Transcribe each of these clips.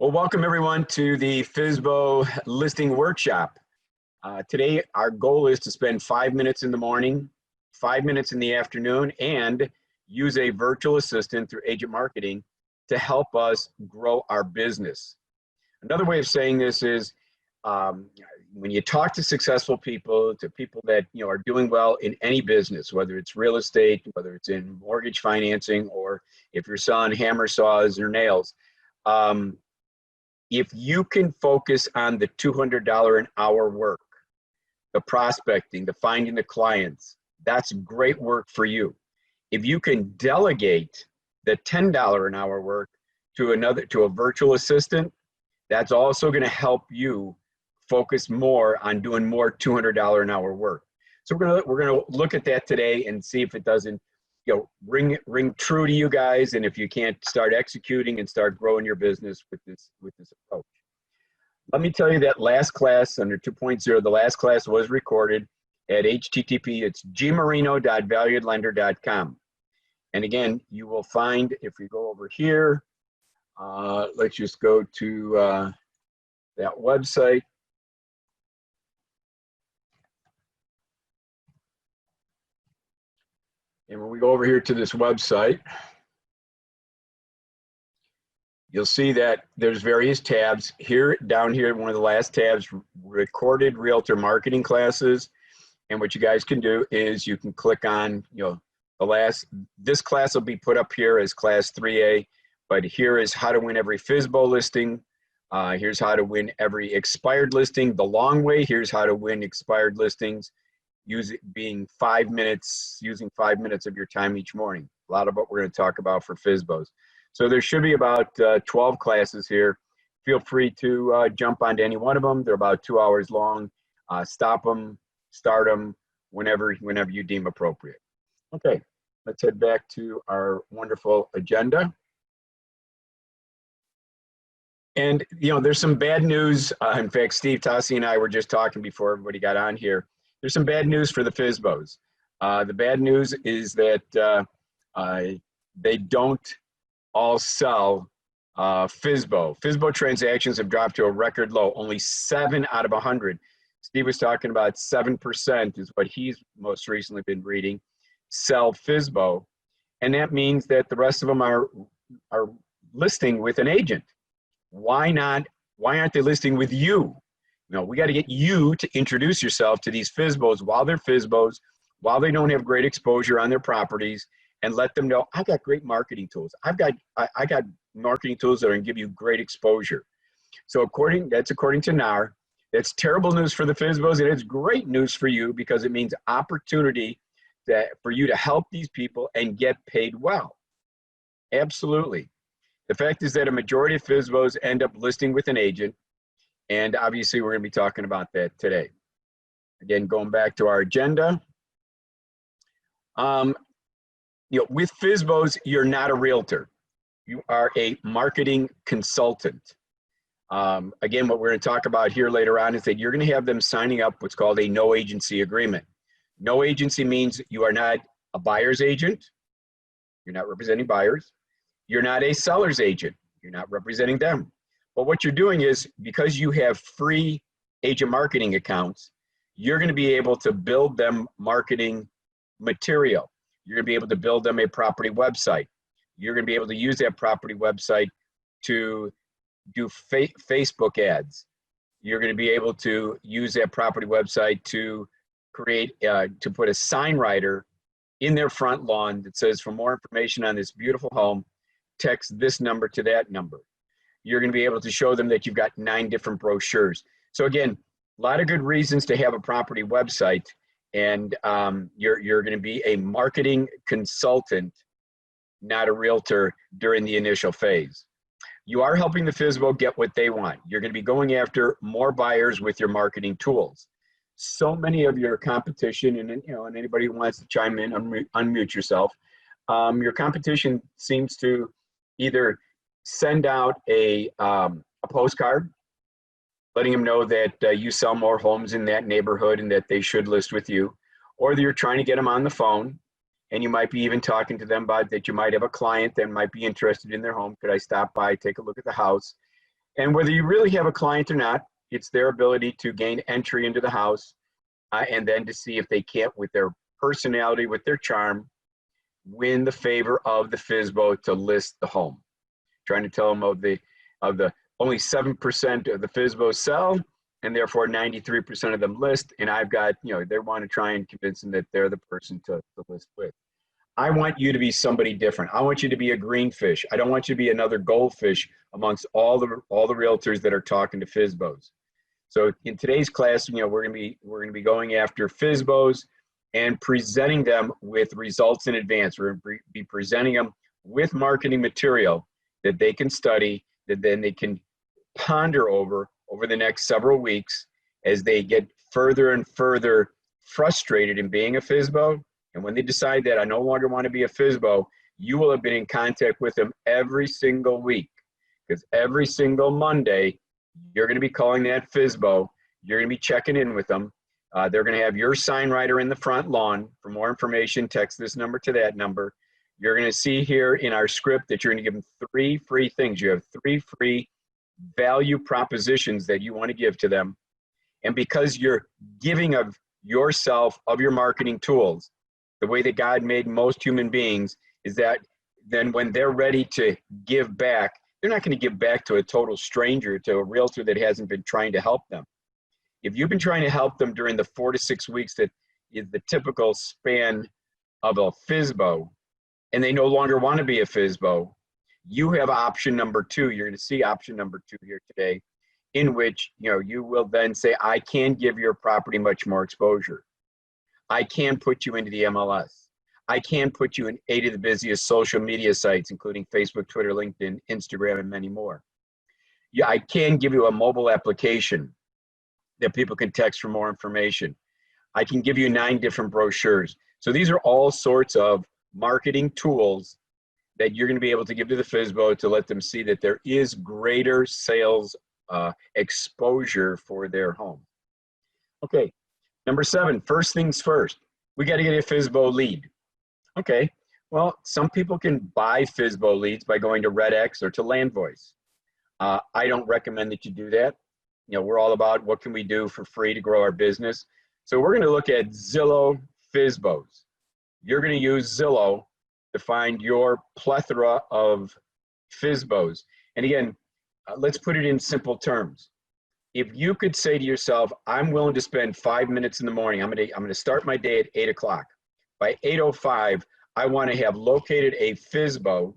Well, welcome everyone to the FSBO listing workshop. Today, our goal is to spend 5 minutes in the morning, 5 minutes in the afternoon, and use a virtual assistant through agent marketing to help us grow our business. Another way of saying this is when you talk to successful people, to people that are doing well in any business, whether it's real estate, whether it's in mortgage financing, or if you're selling hammer saws or nails, if you can focus on the $200 an hour work, the prospecting, the finding the clients, that's great work for you. If you can delegate the $10 an hour work to a virtual assistant, that's also going to help you focus more on doing more $200 an hour work. So we're gonna look at that today and see if it doesn't ring true to you guys, and if you can't start executing and start growing your business with this approach. Let me tell you that last class under 2.0, the last class was recorded at http, it's gmarino.valuedlender.com. And again, you will find, if we go over here, let's just go to that website. And when we go over here to this website, you'll see that there's various tabs. Here, down here, one of the last tabs, recorded realtor marketing classes. And what you guys can do is you can click on, this class will be put up here as class 3A, but here is how to win every FSBO listing. Here's how to win every expired listing the long way. Here's how to win expired listings. Using 5 minutes of your time each morning. A lot of what we're going to talk about for FSBOs. So there should be about 12 classes here. Feel free to jump onto any one of them. They're about 2 hours long. Stop them, start them whenever you deem appropriate. Okay, let's head back to our wonderful agenda. And there's some bad news. In fact, Steve Tassi and I were just talking before everybody got on here. There's some bad news for the FSBOs. The bad news is that they don't all sell FSBO. FSBO transactions have dropped to a record low. Only 7 out of 100. Steve was talking about 7% is what he's most recently been reading, sell FSBO. And that means that the rest of them are listing with an agent. Why not? Why aren't they listing with you? We got to get you to introduce yourself to these FSBOs while they're FSBOs, while they don't have great exposure on their properties, and let them know, I've got great marketing tools. I got marketing tools that are going to give you great exposure. So that's according to NAR. That's terrible news for the FSBOs, and it's great news for you because it means opportunity for you to help these people and get paid well. Absolutely. The fact is that a majority of FSBOs end up listing with an agent. And obviously, we're going to be talking about that today. Again, going back to our agenda. With FSBOs, you're not a realtor. You are a marketing consultant. Again, what we're going to talk about here later on is that you're going to have them signing up what's called a no agency agreement. No agency means you are not a buyer's agent. You're not representing buyers. You're not a seller's agent. You're not representing them. But what you're doing is, because you have free agent marketing accounts, you're going to be able to build them marketing material. You're going to be able to build them a property website. You're going to be able to use that property website to do Facebook ads. You're going to be able to use that property website to to put a sign writer in their front lawn that says, for more information on this beautiful home, text this number to that number. You're going to be able to show them that you've got 9 different brochures. So again, a lot of good reasons to have a property website, and you're going to be a marketing consultant, not a realtor during the initial phase. You are helping the FSBO get what they want. You're going to be going after more buyers with your marketing tools. So many of your competition, and and anybody who wants to chime in, unmute yourself. Your competition seems to either send out a postcard letting them know that you sell more homes in that neighborhood and that they should list with you, or you're trying to get them on the phone, and you might be even talking to them about that you might have a client that might be interested in their home. Could I stop by, take a look at the house? And whether you really have a client or not, it's their ability to gain entry into the house and then to see if they can't, with their personality, with their charm, win the favor of the FSBO to list the home. Trying to tell them of the only 7% of the FSBO sell, and therefore 93% of them list. And I've got, they want to try and convince them that they're the person to list with. I want you to be somebody different. I want you to be a greenfish. I don't want you to be another goldfish amongst all the realtors that are talking to FSBOs. So in today's class, we're gonna be going after FSBOs and presenting them with results in advance. We're gonna be presenting them with marketing material that they can study, that then they can ponder over the next several weeks as they get further and further frustrated in being a FSBO. And when they decide that I no longer want to be a FSBO, you will have been in contact with them every single week, because every single Monday, you're going to be calling that FSBO. You're going to be checking in with them. They're going to have your sign writer in the front lawn. For more information, text this number to that number. You're going to see here in our script that you're going to give them 3 free things. You have 3 free value propositions that you want to give to them. And because you're giving of yourself, of your marketing tools, the way that God made most human beings is that then when they're ready to give back, they're not going to give back to a total stranger, to a realtor that hasn't been trying to help them. If you've been trying to help them during the 4 to 6 weeks that is the typical span of a FSBO, and they no longer want to be a FSBO, you have option number 2. You're going to see option number 2 here today, in which you will then say, I can give your property much more exposure. I can put you into the MLS. I can put you in 8 of the busiest social media sites, including Facebook, Twitter, LinkedIn, Instagram, and many more. Yeah, I can give you a mobile application that people can text for more information. I can give you 9 different brochures. So these are all sorts of marketing tools that you're going to be able to give to the FSBO to let them see that there is greater sales exposure for their home. Okay. Number 7, first things first, we got to get a FSBO lead. Okay, well, some people can buy FSBO leads by going to RedX or to LandVoice. I don't recommend that you do that. We're all about what can we do for free to grow our business. So we're going to look at Zillow Fsbos. You're going to use Zillow to find your plethora of FSBOs. And again, let's put it in simple terms. If you could say to yourself, I'm willing to spend 5 minutes in the morning, I'm going to start my day at 8 o'clock. By 8:05, I want to have located a FSBO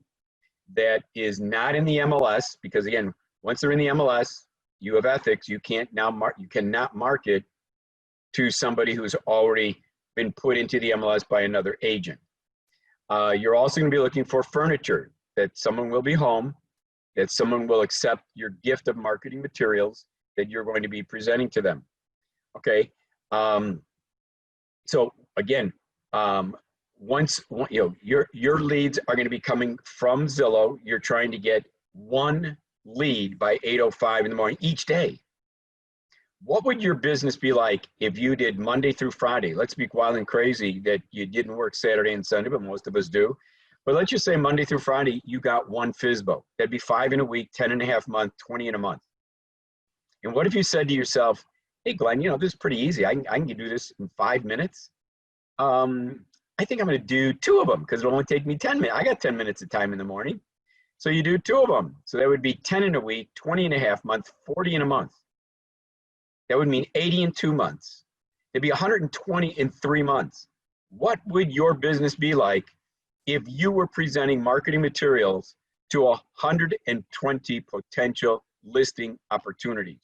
that is not in the MLS, because again, once they're in the MLS, you have ethics. You cannot market to somebody who's already been put into the MLS by another agent. You're also going to be looking for furniture, that someone will be home, that someone will accept your gift of marketing materials that you're going to be presenting to them. Okay. So again, once your leads are going to be coming from Zillow, you're trying to get 1 lead by 8:05 in the morning each day. What would your business be like if you did Monday through Friday? Let's be wild and crazy that you didn't work Saturday and Sunday, but most of us do. But let's just say Monday through Friday, you got 1 FSBO. That'd be 5 in a week, 10 and a half month, 20 in a month. And what if you said to yourself, hey, Glenn, this is pretty easy. I can do this in 5 minutes. I think I'm going to do 2 of them because it'll only take me 10 minutes. I got 10 minutes of time in the morning. So you do 2 of them. So that would be 10 in a week, 20 and a half month, 40 in a month. That would mean 80 in 2 months. It'd be 120 in 3 months. What would your business be like if you were presenting marketing materials to 120 potential listing opportunities?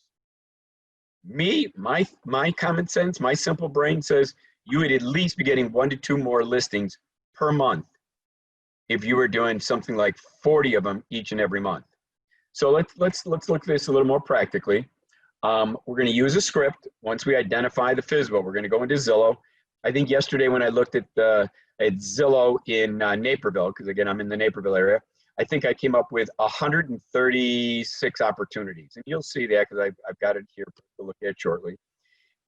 My common sense, my simple brain says you would at least be getting 1 to 2 more listings per month if you were doing something like 40 of them each and every month. So let's look at this a little more practically. We're going to use a script. Once we identify the FSBO, we're going to go into Zillow. I think yesterday when I looked at Zillow in Naperville, because again, I'm in the Naperville area, I think I came up with 136 opportunities. And you'll see that because I've got it here to look at shortly.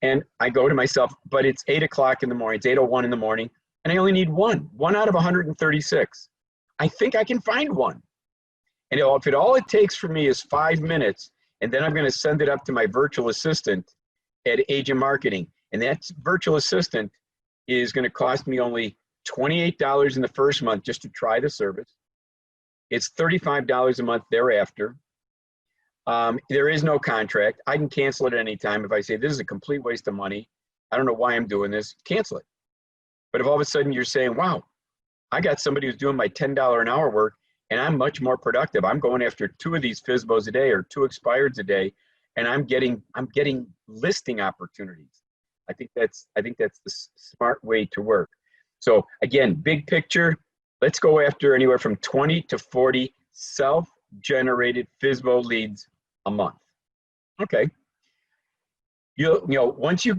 And I go to myself, but it's 8 o'clock in the morning, it's 8:01 in the morning, and I only need one out of 136. I think I can find one. And if all it takes for me is 5 minutes And then I'm going to send it up to my virtual assistant at Agent Marketing. And that virtual assistant is going to cost me only $28 in the first month just to try the service. It's $35 a month thereafter. There is no contract. I can cancel it at any time. If I say this is a complete waste of money, I don't know why I'm doing this, cancel it. But if all of a sudden you're saying, wow, I got somebody who's doing my $10 an hour work and I'm much more productive. I'm going after 2 of these FSBOs a day or 2 expireds a day, and I'm getting listing opportunities. I think that's the smart way to work. So again, big picture, let's go after anywhere from 20 to 40 self-generated FSBO leads a month. Okay. You know, once you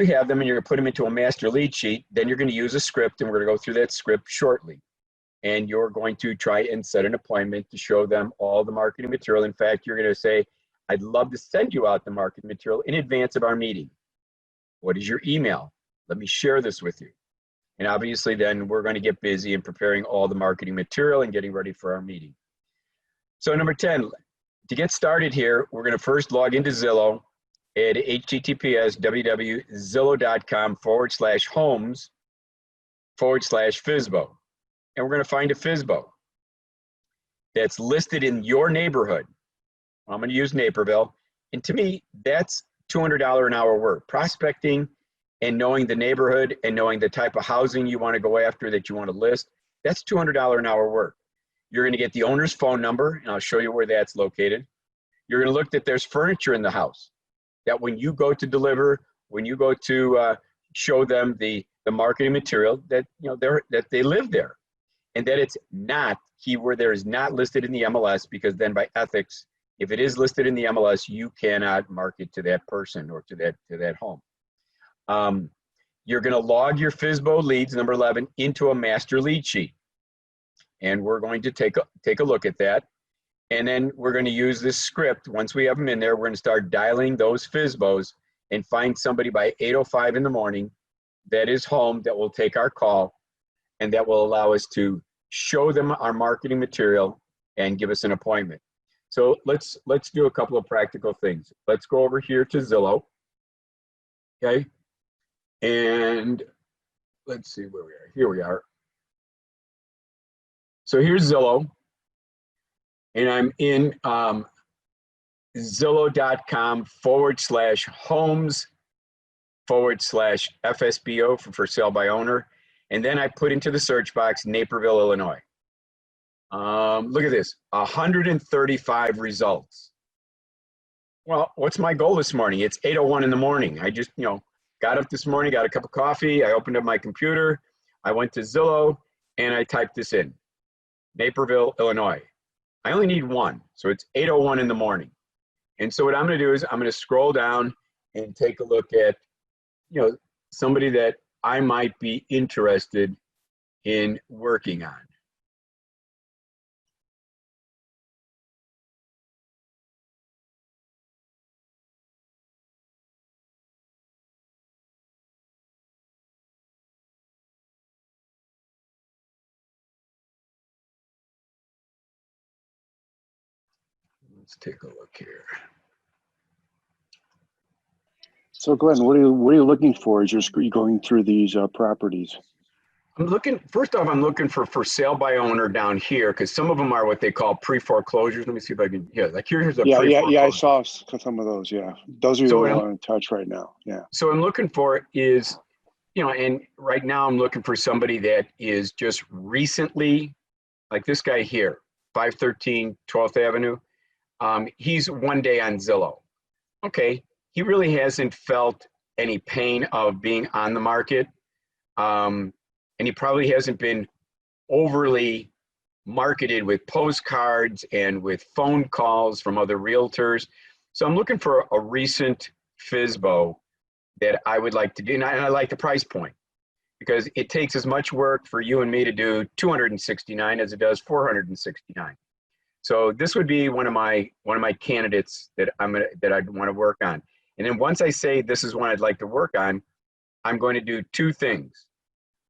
have them and you're gonna put them into a master lead sheet, then you're gonna use a script, and we're gonna go through that script shortly. And you're going to try and set an appointment to show them all the marketing material. In fact, you're gonna say, I'd love to send you out the marketing material in advance of our meeting. What is your email? Let me share this with you. And obviously then we're gonna get busy in preparing all the marketing material and getting ready for our meeting. So number 10, to get started here, we're gonna first log into Zillow at https://homes/FSBO. And we're gonna find a FSBO that's listed in your neighborhood. I'm gonna use Naperville. And to me, that's $200 an hour work. Prospecting and knowing the neighborhood and knowing the type of housing you wanna go after that you wanna list, that's $200 an hour work. You're gonna get the owner's phone number, and I'll show you where that's located. You're gonna look that there's furniture in the house, that when you go to deliver, when you go to show them the marketing material, that that they live there. And that it's not, keyword there, is not listed in the MLS, because then by ethics, if it is listed in the MLS, you cannot market to that person or to that home. You're gonna log your FSBO leads, number 11, into a master lead sheet. And we're going to take a look at that. And then we're gonna use this script. Once we have them in there, we're gonna start dialing those FSBOs and find somebody by 8:05 in the morning that is home, that will take our call, and that will allow us to show them our marketing material and give us an appointment. So let's do a couple of practical things. Let's go over here to Zillow, okay? And let's see where we are. Here we are. So here's Zillow, and I'm in Zillow.com/homes/FSBO for sale by owner. And then I put into the search box Naperville, Illinois. Look at this, 135 results. Well, what's my goal this morning? It's 8:01 in the morning. I just, got up this morning, got a cup of coffee, I opened up my computer, I went to Zillow, and I typed this in, Naperville, Illinois. I only need one, so it's 8:01 in the morning. And so what I'm gonna do is I'm gonna scroll down and take a look at, somebody that I might be interested in working on. Let's take a look here. So Glenn, what are you looking for as you're going through these properties? I'm looking, first off, I'm looking for sale by owner down here, because some of them are what they call pre-foreclosures. Let me see if I can, like here's a pre-foreclosure. Yeah, I saw some of those, yeah. Those are what I want to touch right now, yeah. So I'm looking for is, and right now I'm looking for somebody that is just recently, like this guy here, 513 12th Avenue. He's one day on Zillow. Okay, he really hasn't felt any pain of being on the market. And he probably hasn't been overly marketed with postcards and with phone calls from other realtors. So I'm looking for a recent FSBO that I would like to do, and I like the price point, because it takes as much work for you and me to do 269 as it does 469. So this would be one of my candidates that I'd want to work on. And then once I say this is one I'd like to work on, I'm going to do two things.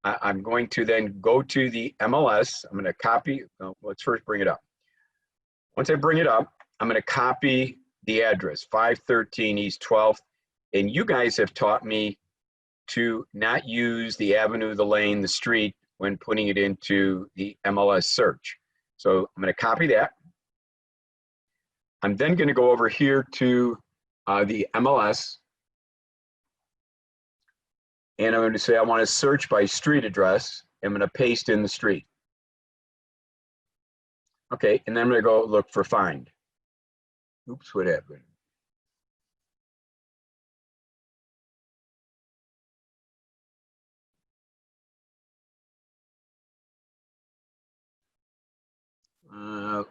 I'm going to then go to the MLS. I'm going to copy. Let's first bring it up. Once I bring it up, I'm going to copy the address, 513 East 12th. And you guys have taught me to not use the avenue, the lane, the street when putting it into the MLS search. So I'm going to copy that. I'm then going to go over here to the MLS. And I'm going to say I want to search by street address. I'm going to paste in the street. Okay, and then I'm going to go look for find. Oops, what happened?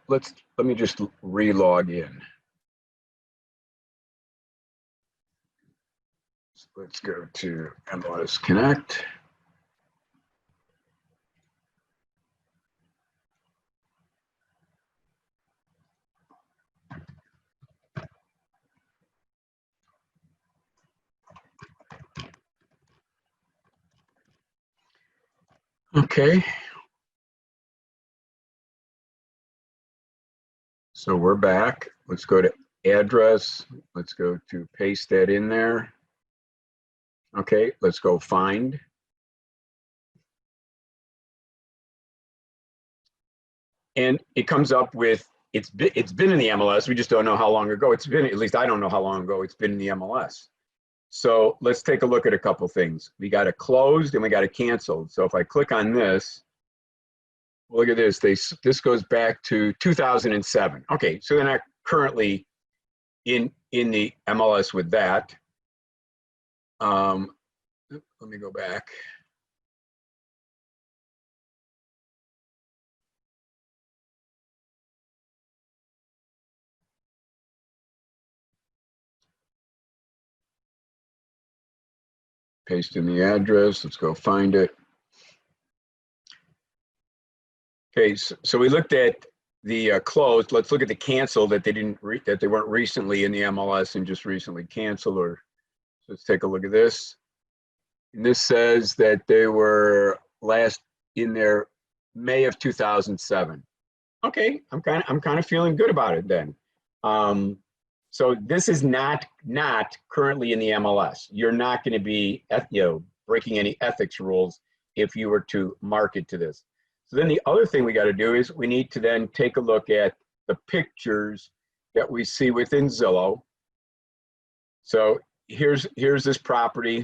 Let me just re-log in. So let's go to MLS Connect. Okay. So we're back. Let's go to address. Let's go to paste that in there. Okay, let's go find. And it comes up with, it's been in the MLS. We just don't know how long ago it's been. At least I don't know how long ago it's been in the MLS. So let's take a look at a couple things. We got it closed and we got it canceled. So if I click on this, look at this. This goes back to 2007. Okay, so they're not currently in the MLS with that. Let me go back. Paste in the address. Let's go find it. Okay, so we looked at the closed. Let's look at the cancel that they weren't recently in the MLS and just recently canceled. Or so let's take a look at this. And this says that they were last in there May of 2007. Okay, I'm kind of feeling good about it then. So this is not currently in the MLS. You're not going to be breaking any ethics rules if you were to market to this. So then the other thing we got to do is we need to then take a look at the pictures that we see within Zillow. So here's this property,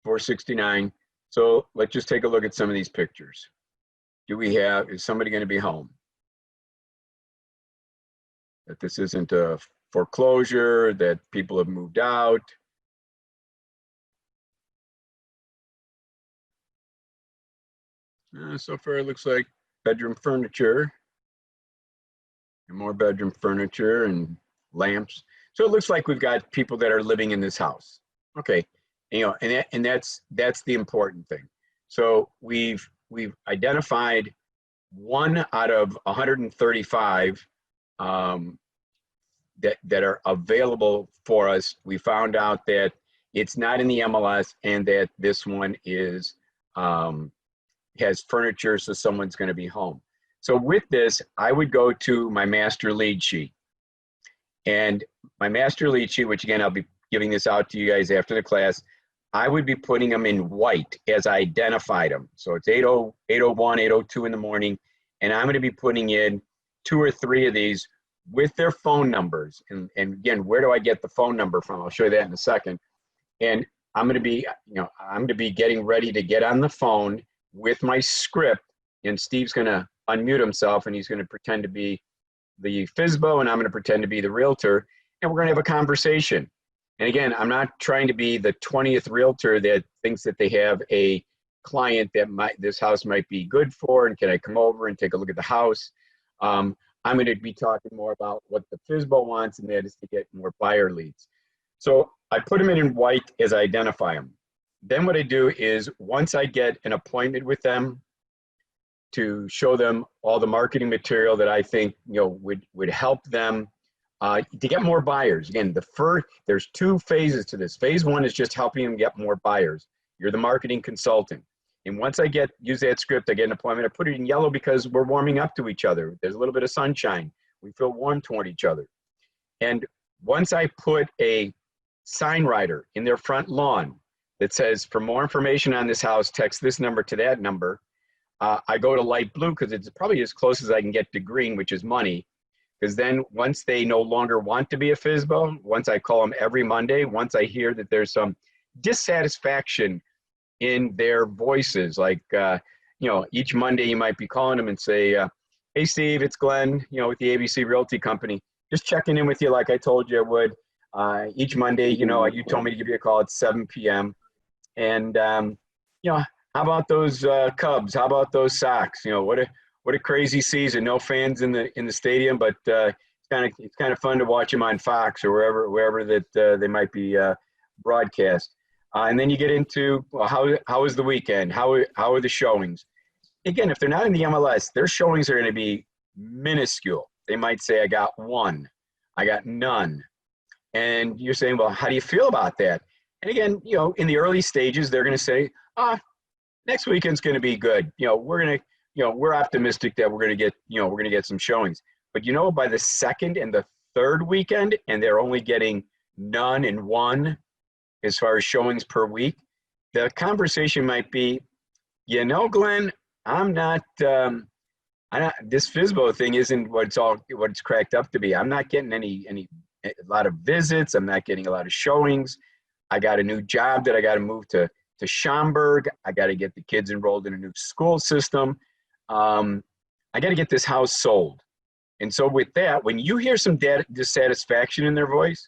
469. So let's just take a look at some of these pictures. Is somebody going to be home? That this isn't a foreclosure, that people have moved out. So far it looks like bedroom furniture and more bedroom furniture and lamps. So it looks like we've got people that are living in this house. Okay, and that's the important thing. So we've identified 1 out of 135 that are available for us. We found out that it's not in the MLS and that this one is has furniture, so someone's going to be home. So with this, I would go to my master lead sheet. And my master lead sheet, which again, I'll be giving this out to you guys after the class, I would be putting them in white as I identified them. So it's 8:01, 8:02 in the morning, and I'm going to be putting in 2 or 3 of these with their phone numbers. And again, where do I get the phone number from? I'll show you that in a second. And I'm going to be getting ready to get on the phone with my script, and Steve's going to unmute himself and he's going to pretend to be the FSBO and I'm going to pretend to be the realtor, and we're going to have a conversation. And again, I'm not trying to be the 20th realtor that thinks that they have a client that this house might be good for, and can I come over and take a look at the house? I'm going to be talking more about what the FSBO wants, and that is to get more buyer leads. So I put them in white as I identify them. Then what I do is once I get an appointment with them to show them all the marketing material that I think would help them to get more buyers. Again, there's 2 phases to this. Phase 1 is just helping them get more buyers. You're the marketing consultant. And once I use that script, I get an appointment. I put it in yellow because we're warming up to each other. There's a little bit of sunshine. We feel warm toward each other. And once I put a sign writer in their front lawn that says, for more information on this house, text this number to that number, I go to light blue because it's probably as close as I can get to green, which is money. Because then once they no longer want to be a FSBO, once I call them every Monday, once I hear that there's some dissatisfaction in their voices, like, each Monday you might be calling them and say, hey, Steve, it's Glen, with the ABC Realty Company. Just checking in with you like I told you I would. Each Monday, you told me to give you a call at 7 p.m. And, how about those Cubs? How about those Sox? What a crazy season. No fans in the stadium, but it's kind of fun to watch them on Fox or wherever that they might be broadcast. And then you get into, well, how was the weekend? How are the showings? Again, if they're not in the MLS, their showings are going to be minuscule. They might say, I got one, I got none. And you're saying, well, how do you feel about that? And again, in the early stages, they're going to say, next weekend's going to be good. We're optimistic that we're going to get some showings. But by the second and the third weekend, and they're only getting none and one as far as showings per week, the conversation might be, Glenn, I'm not, this FSBO thing isn't what it's cracked up to be. I'm not getting a lot of visits. I'm not getting a lot of showings. I got a new job that I got to move to Schaumburg. I got to get the kids enrolled in a new school system. I got to get this house sold. And so with that, when you hear some dissatisfaction in their voice,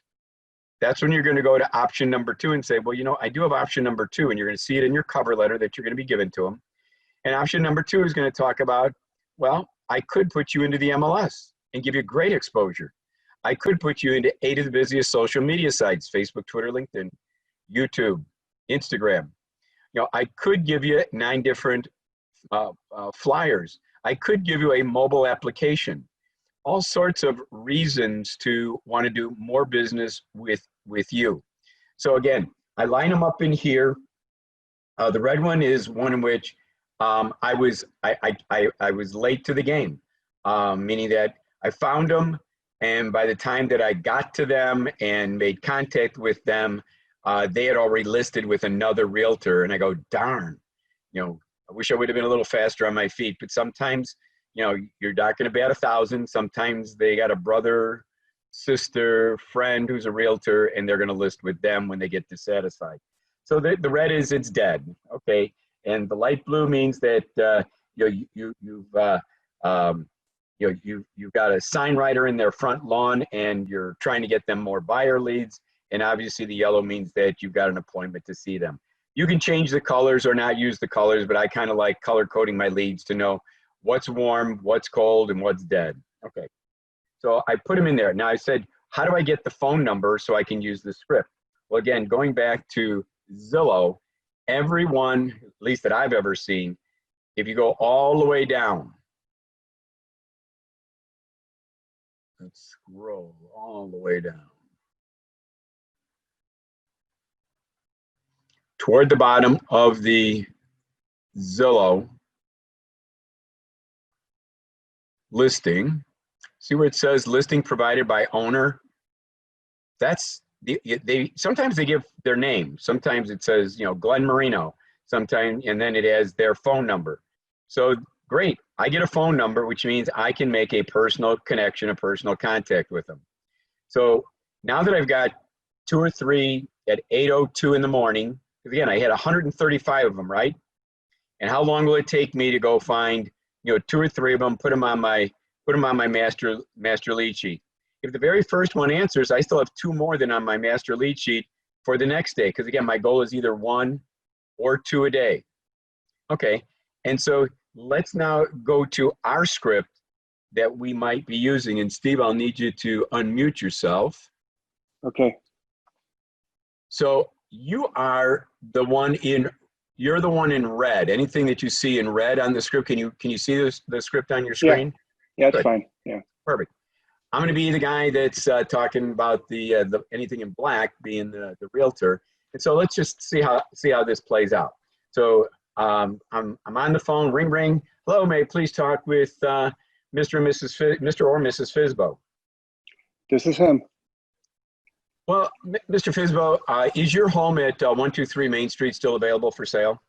that's when you're going to go to option number 2 and say, well, I do have option number 2, and you're going to see it in your cover letter that you're going to be given to them. And option number 2 is going to talk about, well, I could put you into the MLS and give you great exposure. I could put you into 8 of the busiest social media sites, Facebook, Twitter, LinkedIn, YouTube, Instagram. I could give you 9 different flyers. I could give you a mobile application. All sorts of reasons to want to do more business with you. So again, I line them up in here. The red one is one in which I was late to the game, meaning that I found them, and by the time that I got to them and made contact with them, they had already listed with another realtor, and I go, darn, I wish I would have been a little faster on my feet. But sometimes, you're not going to bat 1,000. Sometimes they got a brother, sister, friend who's a realtor, and they're going to list with them when they get dissatisfied. So the red is it's dead, okay, and the light blue means that you've got a sign writer in their front lawn, and you're trying to get them more buyer leads. And obviously the yellow means that you've got an appointment to see them. You can change the colors or not use the colors, but I kind of like color coding my leads to know what's warm, what's cold, and what's dead. Okay, so I put them in there. Now I said, how do I get the phone number so I can use the script? Well, again, going back to Zillow, everyone, at least that I've ever seen, if you go all the way down, let's scroll all the way down. Toward the bottom of the Zillow listing, see where it says listing provided by owner? That's they sometimes they give their name. Sometimes it says, Glen Marino. Sometimes, and then it has their phone number. So great, I get a phone number, which means I can make a personal connection, a personal contact with them. So now that I've got 2 or 3 at 8:02 in the morning, because again, I had 135 of them, right? And how long will it take me to go find, 2 or 3 of them, put them on my master lead sheet? If the very first one answers, I still have 2 more than on my master lead sheet for the next day. Because again, my goal is either 1 or 2 a day. Okay, and so let's now go to our script that we might be using. And Steve, I'll need you to unmute yourself. Okay. So you are you're the one in red. Anything that you see in red on the script, can you see the script on your screen? Yeah, it's fine. Yeah. Perfect. I'm going to be the guy that's talking about the anything in black being the realtor. And so let's just see how this plays out. So I'm on the phone. Ring, ring. Hello, may I please talk with Mr. or Mrs. Fsbo? This is him. Well, Mr. Fsbo, is your home at 123 Main Street still available for sale?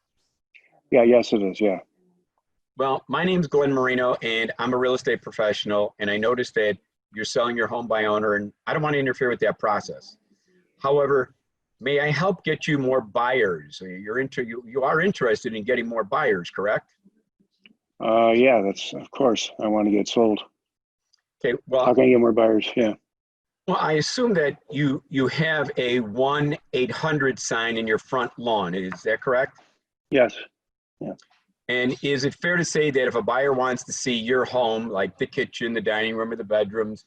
Yeah, yes, it is. Yeah. Well, my name's Glen Marino, and I'm a real estate professional, and I noticed that you're selling your home by owner, and I don't want to interfere with that process. However, may I help get you more buyers? You are interested in getting more buyers, correct? Yeah, that's, of course, I want to get sold. Okay, How can I get more buyers? Yeah. well, I assume that you have a 1-800 sign in your front lawn. Is that correct? Yes. Yeah. And is it fair to say that if a buyer wants to see your home, like the kitchen, the dining room, or the bedrooms,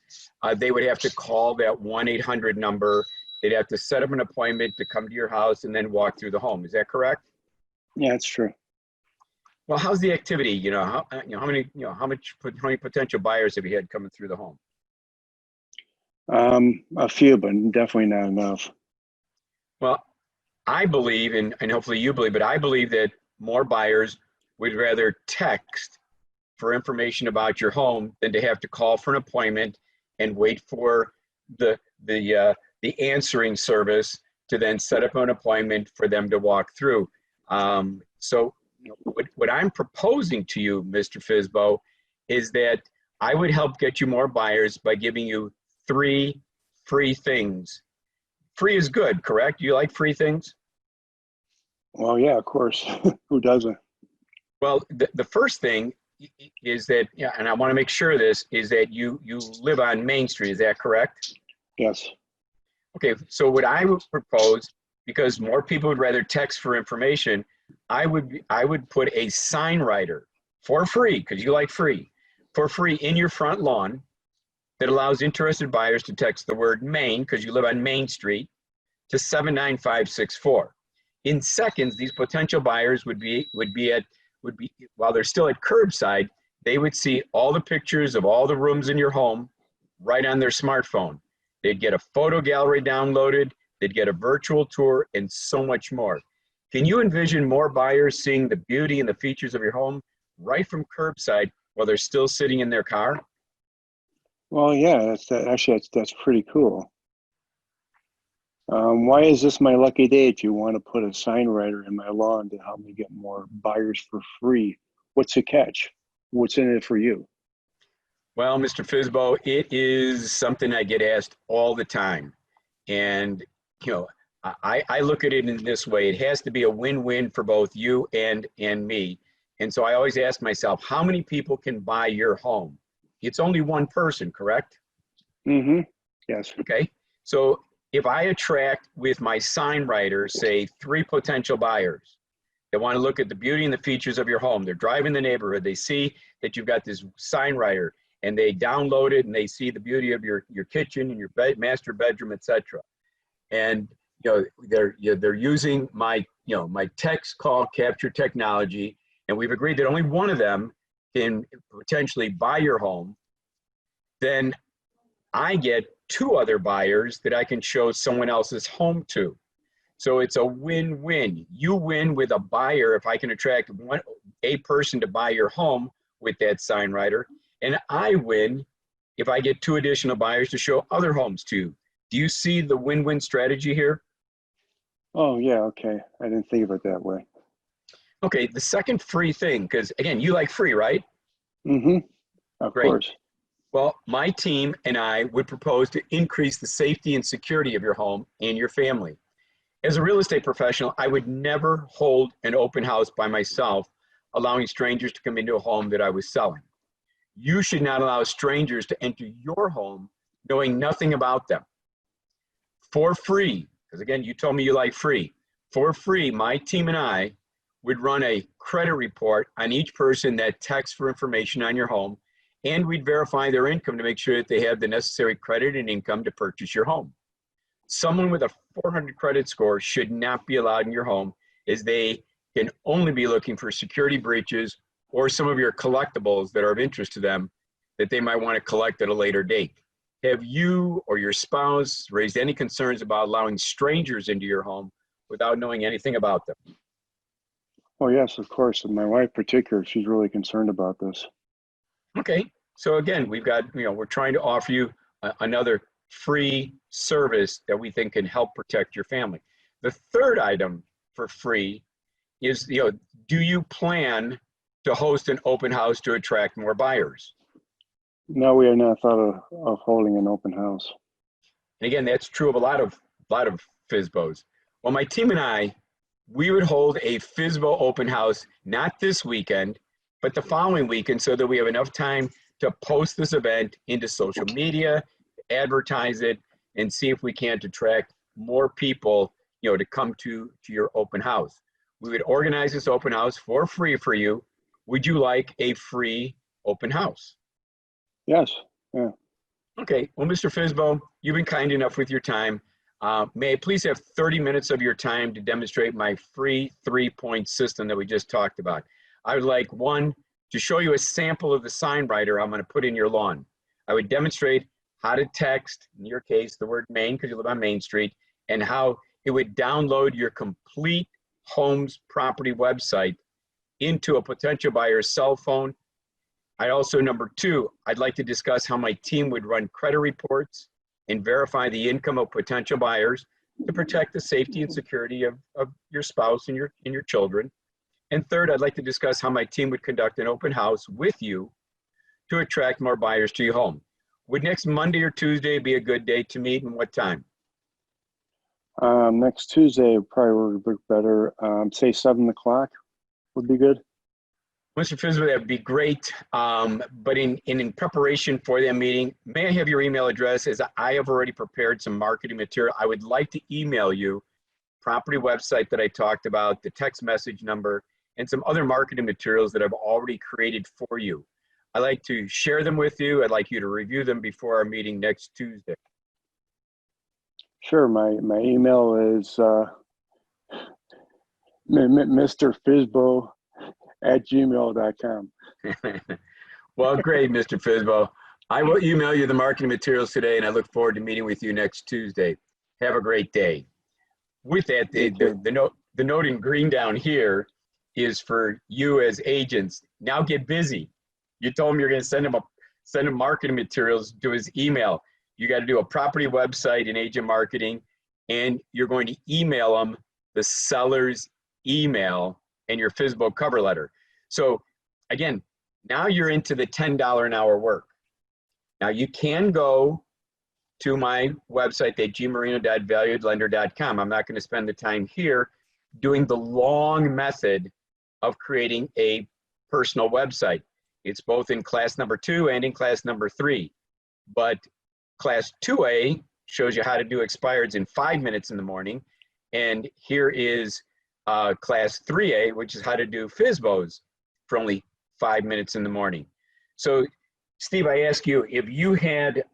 they would have to call that 1-800 number. They'd have to set up an appointment to come to your house and then walk through the home. Is that correct? Yeah, it's true. Well, how's the activity? How many potential buyers have you had coming through the home? A few, but definitely not enough. Well, I believe, and hopefully you believe, but I believe that more buyers would rather text for information about your home than to have to call for an appointment and wait for the answering service to then set up an appointment for them to walk through. So what I'm proposing to you, Mr. Fsbo, is that I would help get you more buyers by giving you 3 free things. Free is good, correct? You like free things? Well, yeah, of course. Who doesn't? Well, the first thing is that, yeah, and I want to make sure of this, is that you live on Main Street. Is that correct? Yes. Okay, so what I would propose, because more people would rather text for information, I would put a sign writer for free, because you like free, for free in your front lawn that allows interested buyers to text the word Main, because you live on Main Street, to 79564. In seconds, these potential buyers would be while they're still at curbside, they would see all the pictures of all the rooms in your home right on their smartphone. They'd get a photo gallery downloaded, they'd get a virtual tour, and so much more. Can you envision more buyers seeing the beauty and the features of your home right from curbside while they're still sitting in their car? Well, yeah, that's pretty cool. Why is this my lucky day if you want to put a sign writer in my lawn to help me get more buyers for free? What's the catch? What's in it for you? Well, Mr. Fsbo, it is something I get asked all the time. And, I look at it in this way. It has to be a win-win for both you and me. And so I always ask myself, how many people can buy your home? It's only one person, correct? Mm-hmm. Yes. Okay. So if I attract with my sign writer, say 3 potential buyers that want to look at the beauty and the features of your home, they're driving the neighborhood, they see that you've got this sign writer, and they download it and they see the beauty of your kitchen and your master bedroom, etc. And they're using my my text call capture technology, and we've agreed that only one of them can potentially buy your home. Then I get 2 other buyers that I can show someone else's home to. So it's a win-win. You win with a buyer if I can attract a person to buy your home with that sign writer, and I win if I get 2 additional buyers to show other homes to. Do you see the win-win strategy here? Oh, yeah. Okay. I didn't think of it that way. Okay, the second free thing, because again, you like free, right? Mm-hmm. Of Great. course. Well, my team and I would propose to increase the safety and security of your home and your family. As a real estate professional, I would never hold an open house by myself, allowing strangers to come into a home that I was selling. You should not allow strangers to enter your home knowing nothing about them. For free, because again, you told me you like free. For free, my team and I would run a credit report on each person that texts for information on your home, and we'd verify their income to make sure that they have the necessary credit and income to purchase your home. Someone with a 400 credit score should not be allowed in your home, as they can only be looking for security breaches or some of your collectibles that are of interest to them that they might want to collect at a later date. Have you or your spouse raised any concerns about allowing strangers into your home without knowing anything about them? Oh, yes, of course. And my wife in particular, she's really concerned about this. Okay, so again, we've got, we're trying to offer you another free service that we think can help protect your family. The third item for free is, do you plan to host an open house to attract more buyers? No, we have not thought of holding an open house. And again, that's true of a lot of FSBOs. Well, my team and I, we would hold a FSBO open house, not this weekend, but the following weekend, so that we have enough time to post this event into social media, advertise it, and see if we can't attract more people, to come to your open house. We would organize this open house for free for you. Would you like a free open house? Yes. Yeah. Okay. Well, Mr. FSBO, you've been kind enough with your time. May I please have 30 minutes of your time to demonstrate my free 3-point system that we just talked about? I would like, one, to show you a sample of the sign writer I'm going to put in your lawn. I would demonstrate how to text, in your case, the word Main, because you live on Main Street, and how it would download your complete home's property website into a potential buyer's cell phone. I'd also, number two, I'd like to discuss how my team would run credit reports and verify the income of potential buyers to protect the safety and security of your spouse and your children. And third, I'd like to discuss how my team would conduct an open house with you to attract more buyers to your home. Would next Monday or Tuesday be a good day to meet, and what time? Next Tuesday would probably work better. Say 7 o'clock would be good. Mr. FSBO, that would be great. But in preparation for that meeting, may I have your email address, as I have already prepared some marketing material. I would like to email you property website that I talked about, the text message number, and some other marketing materials that I've already created for you. I'd like to share them with you. I'd like you to review them before our meeting next Tuesday. Sure. My email is Mr. Fsbo @gmail.com. Well, great, Mr. FSBO. I will email you the marketing materials today, and I look forward to meeting with you next Tuesday. Have a great day. With that, the note in green down here is for you as agents. Now get busy. You told him you're going to send him marketing materials to his email. You got to do a property website in agent marketing, and you're going to email them the seller's email and your FSBO cover letter. So again, now you're into the $10 an hour work. Now you can go to my website at gmarino.valuedlender.com. I'm not going to spend the time here doing the long method of creating a personal website. It's both in class number 2 and in class number 3. But class 2A shows you how to do expireds in 5 minutes in the morning. And here is class 3A, which is how to do FSBOs for only 5 minutes in the morning. So Steve, I ask you, if you had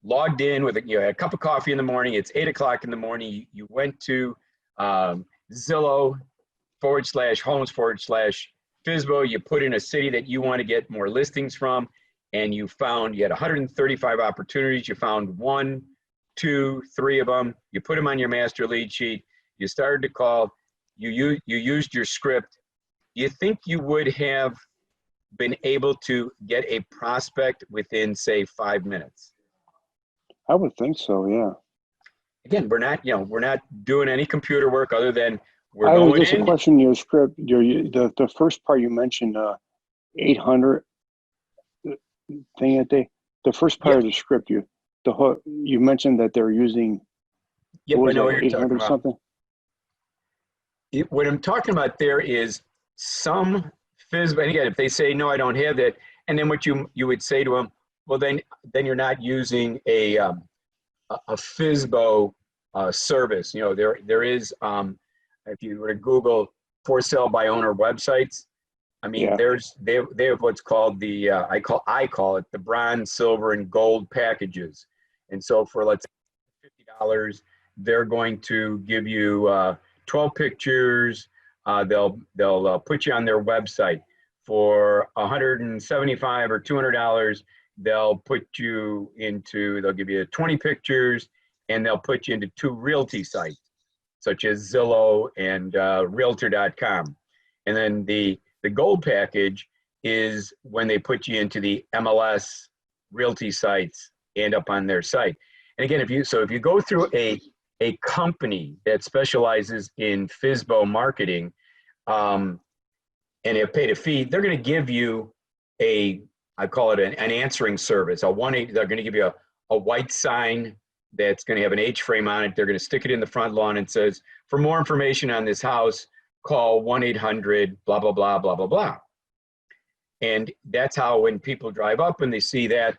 logged in with had a cup of coffee in the morning, it's 8 o'clock in the morning, you went to Zillow /homes/FSBO, you put in a city that you want to get more listings from, and you had 135 opportunities, you found 1, 2, 3 of them, you put them on your master lead sheet, you started to call, you used your script. Do you think you would have been able to get a prospect within, say, 5 minutes? I would think so, yeah. Again, we're not doing any computer work other than we're going just in. a question in your script. The first part you mentioned, 800 thing that day. The first part of the script, you mentioned that they're using. Yep, I know what you're talking 800 about. something. What I'm talking about there is some FSBO, and again, if they say no, I don't have that, and then what you would say to them, well, then you're not using a FSBO service. There is, if you were to Google for sale by owner websites, I mean, they have what's called the I call it the bronze, silver, and gold packages. And so for, let's say, $50, they're going to give you 12 pictures. They'll put you on their website. For $175 or $200, they'll give you 20 pictures, and they'll put you into 2 realty sites, such as Zillow and Realtor.com. And then the gold package is when they put you into the MLS realty sites and up on their site. And again, if you go through a company that specializes in FSBO marketing, and have paid a fee, they're going to give you I call it an answering service. They're going to give you a white sign that's going to have an H-frame on it. They're going to stick it in the front lawn and says, for more information on this house, call 1-800 blah, blah, blah, blah, blah, blah. And that's how when people drive up and they see that,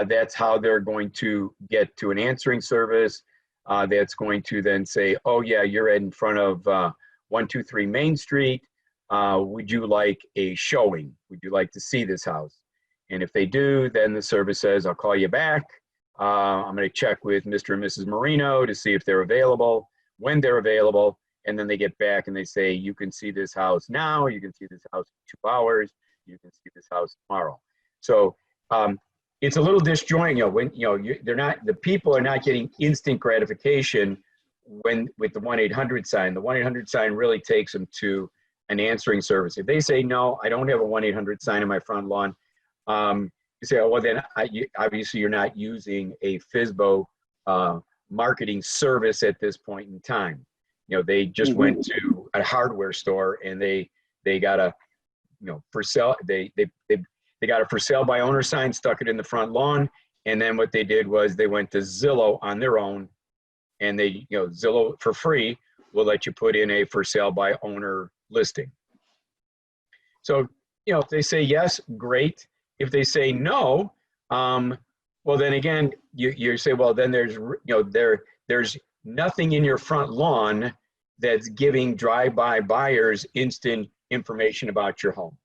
that's how they're going to get to an answering service. That's going to then say, oh yeah, you're in front of 123 Main Street. Would you like a showing? Would you like to see this house? And if they do, then the service says, I'll call you back. I'm going to check with Mr. and Mrs. Marino to see if they're available, when they're available. And then they get back and they say, you can see this house now. You can see this house in 2 hours. You can see this house tomorrow. So it's a little disjointed, when the people are not getting instant gratification with the 1-800 sign. The 1-800 sign really takes them to an answering service. If they say, no, I don't have a 1-800 sign on my front lawn, you say, oh, well, then obviously you're not using a FSBO marketing service at this point in time. They just went to a hardware store and they got a, for sale, they got a for sale by owner sign, stuck it in the front lawn. And then what they did was they went to Zillow on their own, and Zillow for free will let you put in a for sale by owner listing. So, if they say yes, great. If they say no, well, then again, you say, well, then there's nothing in your front lawn that's giving drive-by buyers instant information about your home.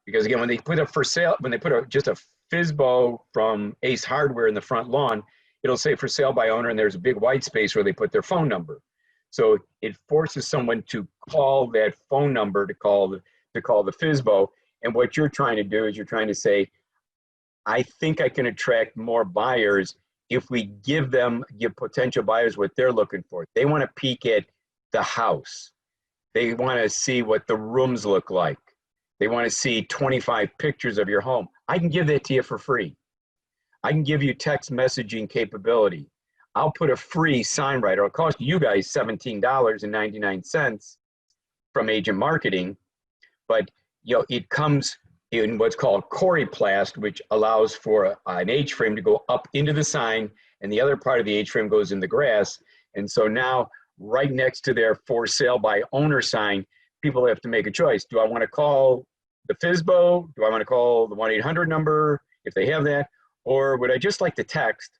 Because again, when they put up for sale, when they put just a FSBO from Ace Hardware in the front lawn, it'll say for sale by owner, and there's a big white space where they put their phone number. So it forces someone to call that phone number to call the FSBO. And what you're trying to do is you're trying to say, I think I can attract more buyers if we give potential buyers what they're looking for. They want to peek at the house. They want to see what the rooms look like. They want to see 25 pictures of your home. I can give that to you for free. I can give you text messaging capability. I'll put a free sign writer. It'll cost you guys $17.99 from agent marketing, but it comes in what's called Coriplast, which allows for an H-frame to go up into the sign, and the other part of the H-frame goes in the grass. And so now, right next to their for sale by owner sign, people have to make a choice. Do I want to call the FSBO? Do I want to call the 1-800 number if they have that? Or would I just like to text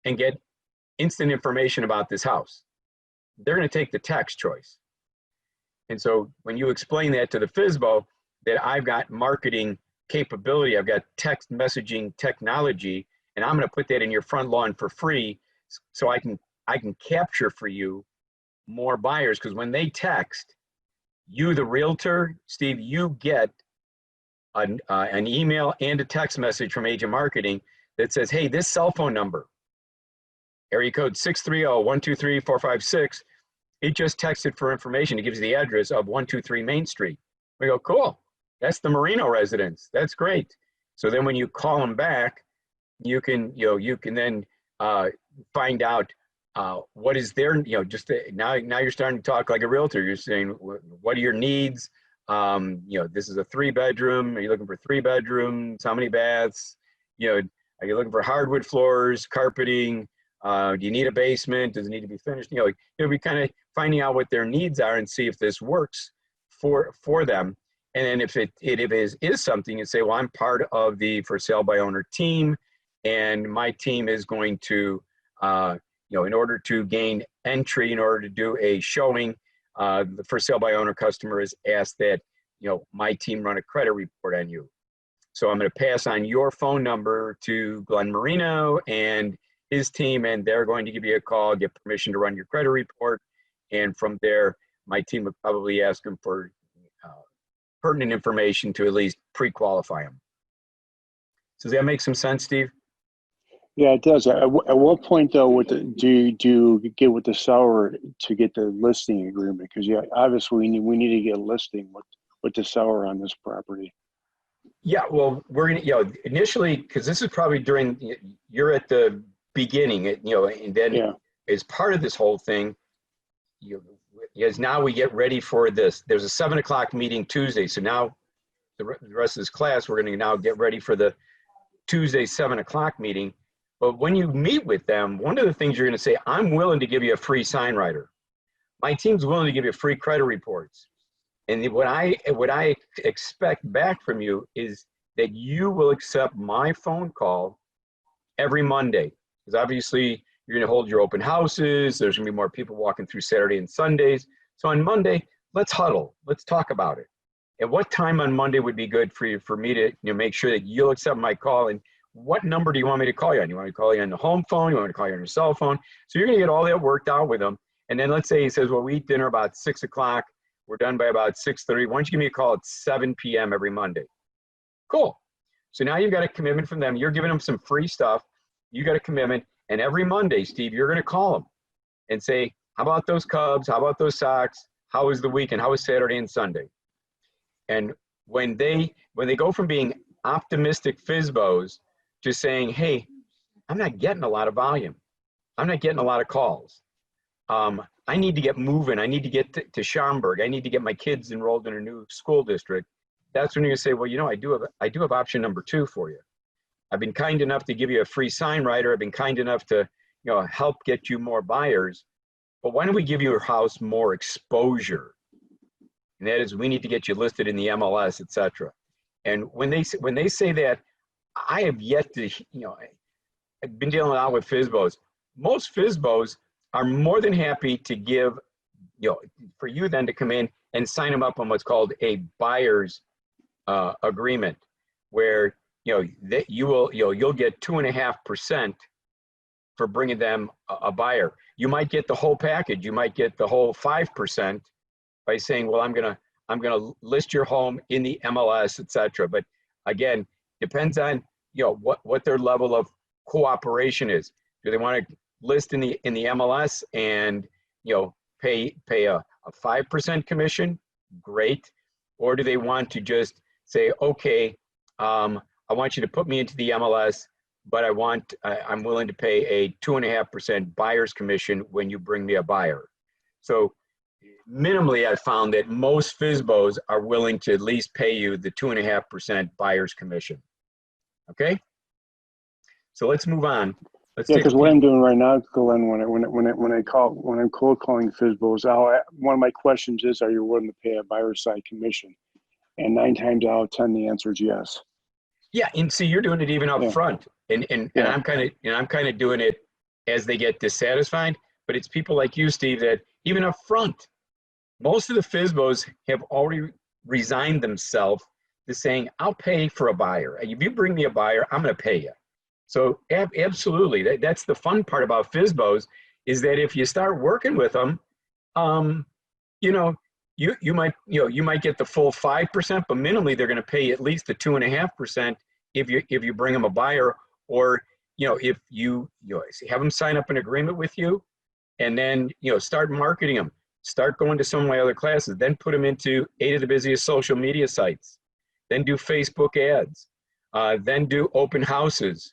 and get instant information about this house? They're going to take the text choice. And so when you explain that to the FSBO, that I've got marketing capability, I've got text messaging technology, and I'm going to put that in your front lawn for free, so I can capture for you more buyers. Because when they text, you, the realtor, Steve, you get an email and a text message from agent marketing that says, hey, this cell phone number, area code 630-123-456, it just texted for information. It gives you the address of 123 Main Street. We go, cool. That's the Marino residence. That's great. So then when you call them back, you can then find out what is their, now you're starting to talk like a realtor. You're saying, what are your needs? This is a 3-bedroom. Are you looking for 3 bedrooms? How many baths? Are you looking for hardwood floors, carpeting? Do you need a basement? Does it need to be finished? You'll be kind of finding out what their needs are and see if this works for them. And then if it is something, you say, well, I'm part of the for sale by owner team, and my team is going to, in order to gain entry, in order to do a showing, the for sale by owner customer is asked that, my team run a credit report on you. So I'm going to pass on your phone number to Glen Marino and his team, and they're going to give you a call, get permission to run your credit report. And from there, my team would probably ask them for pertinent information to at least pre-qualify them. So does that make some sense, Steve? Yeah, it does. At what point, though, do you get with the seller to get the listing agreement? Because obviously we need to get a listing with the seller on this property. Yeah, well, we're gonna, initially, because this is probably during, you're at the beginning, and then Yeah. as part of this whole thing, as now we get ready for this, there's a 7 o'clock meeting Tuesday. So now the rest of this class, we're going to now get ready for the Tuesday 7 o'clock meeting. But when you meet with them, one of the things you're going to say, I'm willing to give you a free sign writer. My team's willing to give you free credit reports. And what I expect back from you is that you will accept my phone call every Monday. Because obviously you're going to hold your open houses. There's going to be more people walking through Saturday and Sundays. So on Monday, let's huddle. Let's talk about it. And what time on Monday would be good for you, for me to make sure that you'll accept my call? And what number do you want me to call you on? You want me to call you on the home phone? You want me to call you on your cell phone? So you're going to get all that worked out with them. And then let's say he says, well, we eat dinner about 6 o'clock. We're done by about 6:30. Why don't you give me a call at 7 p.m. every Monday? Cool. So now you've got a commitment from them. You're giving them some free stuff. You got a commitment. And every Monday, Steve, you're going to call them and say, how about those Cubs? How about those Sox? How was the weekend? How was Saturday and Sunday? And when they go from being optimistic Fsbos to saying, hey, I'm not getting a lot of volume. I'm not getting a lot of calls. I need to get moving. I need to get to Schaumburg. I need to get my kids enrolled in a new school district. That's when you say, well, I do have option number 2 for you. I've been kind enough to give you a free sign writer. I've been kind enough to, help get you more buyers. But why don't we give your house more exposure? And that is, we need to get you listed in the MLS, et cetera. And when they say that, I have yet to, I've been dealing a lot with Fsbos. Most Fsbos are more than happy to give, for you then to come in and sign them up on what's called a buyer's agreement, where that you'll get 2.5% for bringing them a buyer. You might get the whole package. You might get the whole 5% by saying, well, I'm gonna list your home in the MLS, et cetera. But again, depends on what their level of cooperation is. Do they want to list in the MLS and pay a 5% commission? Great. Or do they want to just say, okay, I want you to put me into the MLS, but I'm willing to pay a 2.5% buyer's commission when you bring me a buyer. So minimally, I found that most Fsbos are willing to at least pay you the 2.5% buyer's commission. Okay. So let's move on. Yeah, because what I'm doing right now, Glenn, when I'm cold calling Fsbos, one of my questions is, are you willing to pay a buyer's side commission? And 9 times out of 10, the answer is yes. Yeah, and see, you're doing it even up front, and I'm kind of doing it as they get dissatisfied. But it's people like you, Steve, that even up front, most of the Fsbos have already resigned themselves to saying, I'll pay for a buyer. If you bring me a buyer, I'm going to pay you. So absolutely, that's the fun part about Fsbos, is that if you start working with them, you might get the full 5%, but minimally they're going to pay at least the 2.5% if you bring them a buyer, or if you have them sign up an agreement with you, and then start marketing them, start going to some of my other classes, then put them into 8 of the busiest social media sites, then do Facebook ads, then do open houses.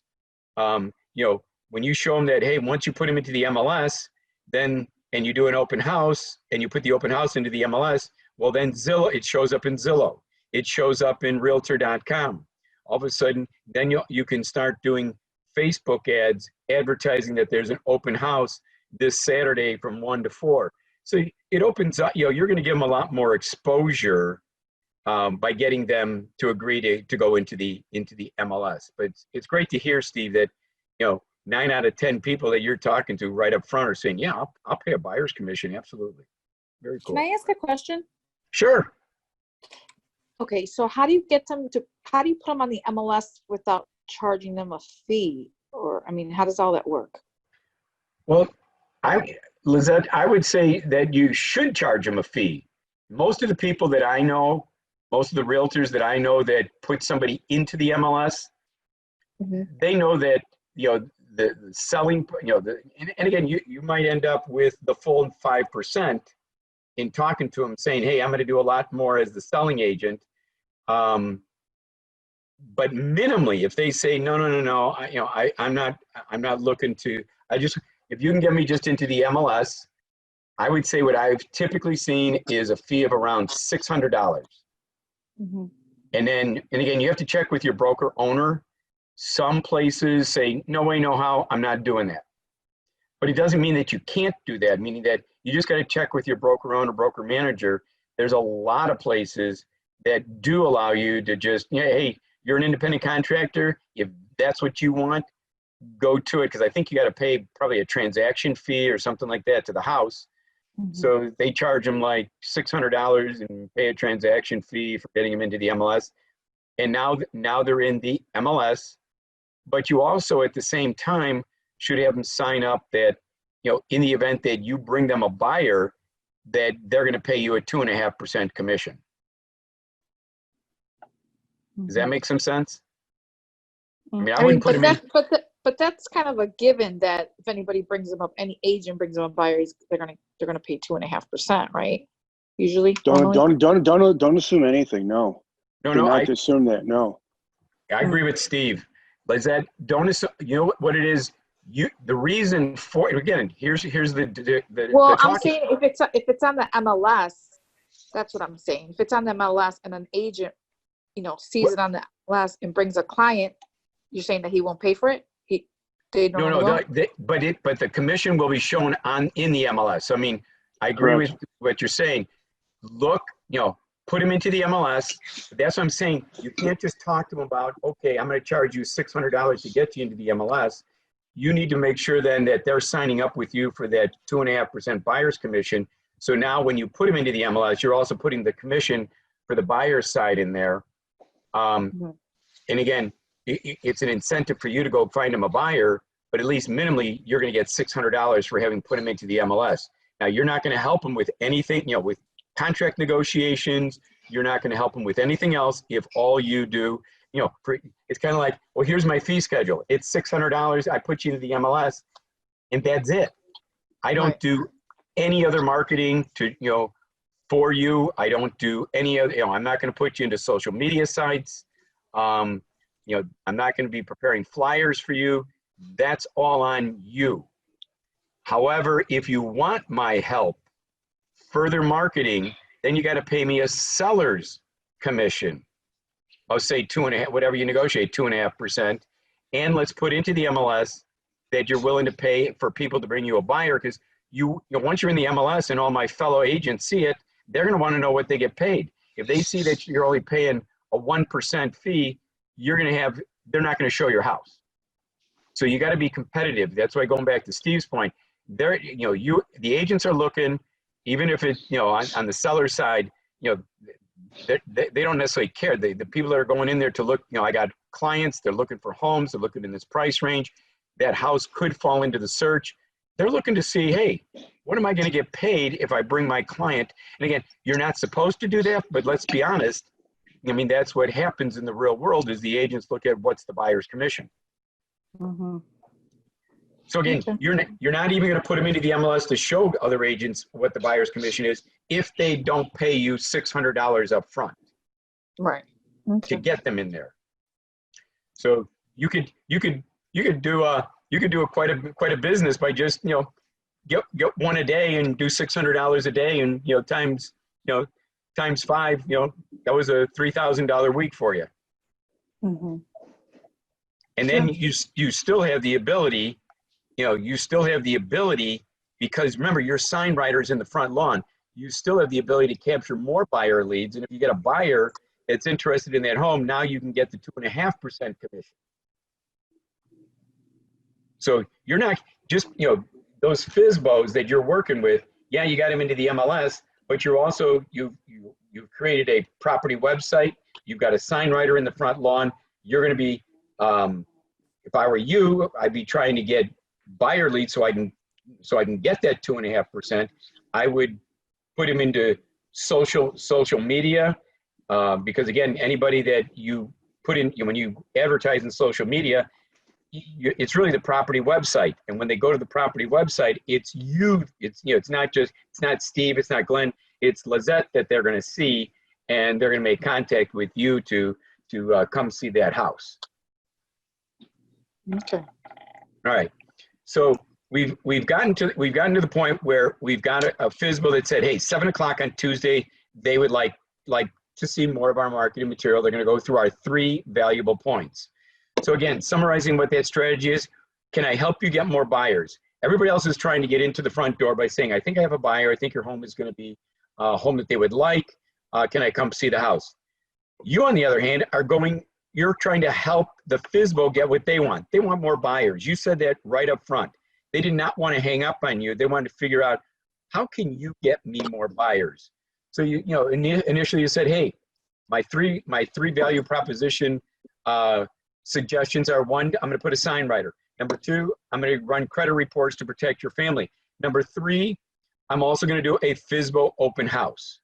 When you show them that, hey, once you put them into the MLS, then, and you do an open house and you put the open house into the MLS, well, then Zillow, it shows up in Zillow. It shows up in Realtor.com. All of a sudden, then you can start doing Facebook ads advertising that there's an open house this Saturday from 1 to 4. So it opens up, you're going to give them a lot more exposure by getting them to agree to go into the MLS. But it's great to hear, Steve, that 9 out of 10 people that you're talking to right up front are saying, yeah, I'll pay a buyer's commission. Absolutely. Very cool. Can I ask a question? Sure. Okay, so how do you put them on the MLS without charging them a fee? Or, how does all that work? Well, Lizette, I would say that you should charge them a fee. Most of the people that I know, most of the realtors that I know that put somebody into the MLS, they know that, the selling, and again, you might end up with the full 5% in talking to them saying, hey, I'm going to do a lot more as the selling agent. But minimally, if they say, no, no, no, no, I'm not looking to, if you can get me just into the MLS, I would say what I've typically seen is a fee of around $600. Mhm. And again, you have to check with your broker owner. Some places say, no way, no how, I'm not doing that. But it doesn't mean that you can't do that, meaning that you just got to check with your broker owner, broker manager. There's a lot of places that do allow you to just, hey, you're an independent contractor. If that's what you want, go to it. Because I think you got to pay probably a transaction fee or something like that to the house. Mhm. So they charge them like $600 and pay a transaction fee for getting them into the MLS. And now they're in the MLS. But you also, at the same time, should have them sign up that, in the event that you bring them a buyer, that they're going to pay you a 2.5% commission. Does that make some sense? I mean, I wouldn't put them in. But that's kind of a given that if anybody brings them up, any agent brings them a buyer, they're gonna pay 2.5%, right? Usually. Don't assume anything. No. No, Do no. not assume that. No. I agree with Steve. Lizette, don't assume. You know what it is. The reason for it, again. Here's the. Well, I'm saying if it's on the MLS, that's what I'm saying. If it's on the MLS and an agent, sees it on the MLS and brings a client, you're saying that he won't pay for it? But the commission will be shown in the MLS. I mean, I agree Correct. with what you're saying. Look, put him into the MLS. That's what I'm saying. You can't just talk to him about, okay, I'm going to charge you $600 to get you into the MLS. You need to make sure then that they're signing up with you for that 2.5% buyer's commission. So now when you put them into the MLS, you're also putting the commission for the buyer's side in there. And again, it's an incentive for you to go find them a buyer, but at least minimally, you're going to get $600 for having put them into the MLS. Now, you're not going to help them with anything, with contract negotiations. You're not going to help them with anything else if all you do, it's kind of like, well, here's my fee schedule. It's $600. I put you into the MLS, and that's it. I don't do any other marketing for you. I don't do any other, I'm not going to put you into social media sites. I'm not going to be preparing flyers for you. That's all on you. However, if you want my help, further marketing, then you got to pay me a seller's commission. I'll say 2.5%, whatever you negotiate, 2.5%. And let's put into the MLS that you're willing to pay for people to bring you a buyer, because once you're in the MLS and all my fellow agents see it, they're going to want to know what they get paid. If they see that you're only paying a 1% fee, they're not going to show your house. So you got to be competitive. That's why, going back to Steve's point, the agents are looking, even if it's, on the seller side, they don't necessarily care. The people that are going in there to look, I got clients, they're looking for homes, they're looking in this price range. That house could fall into the search. They're looking to see, hey, what am I going to get paid if I bring my client? And again, you're not supposed to do that, but let's be honest. I mean, that's what happens in the real world is the agents look at what's the buyer's commission. Mm-hmm. So again, you're not even going to put them into the MLS to show other agents what the buyer's commission is if they don't pay you $600 up front. Right. To get them in there. So you could do quite a business by just get one a day and do $600 a day, and times 5, that was a $3,000 week for you. Mm-hmm. And then you still have the ability, because remember, your sign writers in the front lawn, you still have the ability to capture more buyer leads. And if you get a buyer that's interested in that home, now you can get the 2.5% commission. So you're not just, those FSBOs that you're working with, you got them into the MLS, but you're also, you've created a property website. You've got a sign writer in the front lawn. You're going to be, if I were you, I'd be trying to get buyer leads so I can get that 2.5%. I would put them into social media, because again, anybody that you put in, when you advertise in social media, it's really the property website. And when they go to the property website, it's you. It's it's not Steve, it's not Glenn, it's Lizette that they're going to see, and they're going to make contact with you to to come see that house. Okay. All right. So we've gotten to the point where we've got a FSBO that said, hey, 7 o'clock on Tuesday, they would like to see more of our marketing material. They're going to go through our 3 valuable points. So again, summarizing what that strategy is, can I help you get more buyers? Everybody else is trying to get into the front door by saying, I think I have a buyer. I think your home is going to be a home that they would like. Can I come see the house? You, on the other hand, you're trying to help the FSBO get what they want. They want more buyers. You said that right up front. They did not want to hang up on you. They wanted to figure out, how can you get me more buyers? So initially you said, hey, my three value proposition suggestions are: 1, I'm going to put a sign writer. Number 2, I'm going to run credit reports to protect your family. Number 3, I'm also going to do a FSBO open house.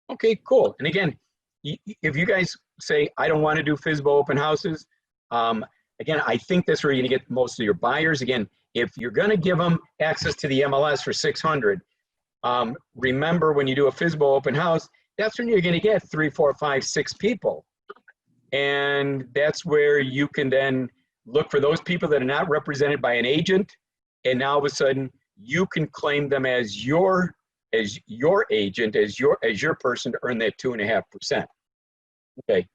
Okay, cool. And again, if you guys say, I don't want to do FSBO open houses, again, I think that's where you're going to get most of your buyers. Again, if you're going to give them access to the MLS for $600, remember, when you do a FSBO open house, that's when you're going to get 3, 4, 5, 6 people. And that's where you can then look for those people that are not represented by an agent. And now all of a sudden you can claim them as your agent, as your person, to earn that 2.5%. Okay.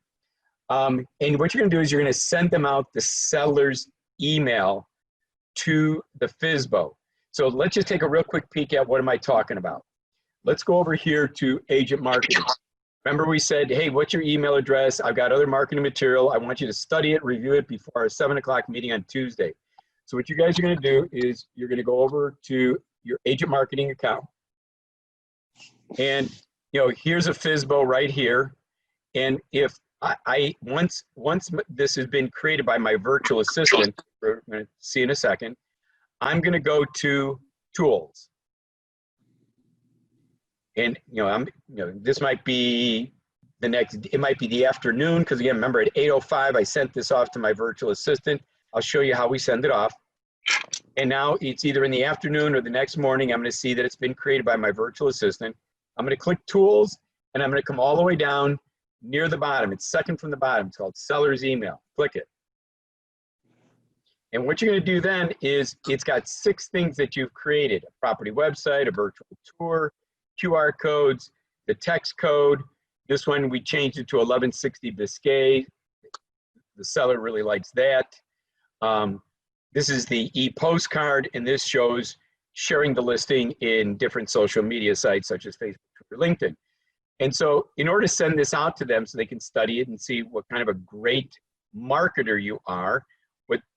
And what you're going to do is you're going to send them out the seller's email to the FSBO. So let's just take a real quick peek at what am I talking about. Let's go over here to agent marketing. Remember, we said, hey, what's your email address? I've got other marketing material. I want you to study it, review it before our 7 o'clock meeting on Tuesday. So what you guys are going to do is you're going to go over to your agent marketing account. And here's a FSBO right here. And if once this has been created by my virtual assistant, we're going to see in a second, I'm going to go to tools. And this might be it might be the afternoon, because again, remember, at 8:05 I sent this off to my virtual assistant. I'll show you how we send it off. And now it's either in the afternoon or the next morning. I'm going to see that it's been created by my virtual assistant. I'm going to click tools, and I'm going to come all the way down near the bottom. It's second from the bottom. It's called seller's email. Click it. And what you're going to do then is, it's got 6 things that you've created: a property website, a virtual tour, QR codes, the text code. This one we changed it to 1160 Biscay. The seller really likes that. This is the e-postcard, and this shows sharing the listing in different social media sites such as Facebook, Twitter, LinkedIn. And so in order to send this out to them so they can study it and see what kind of a great marketer you are,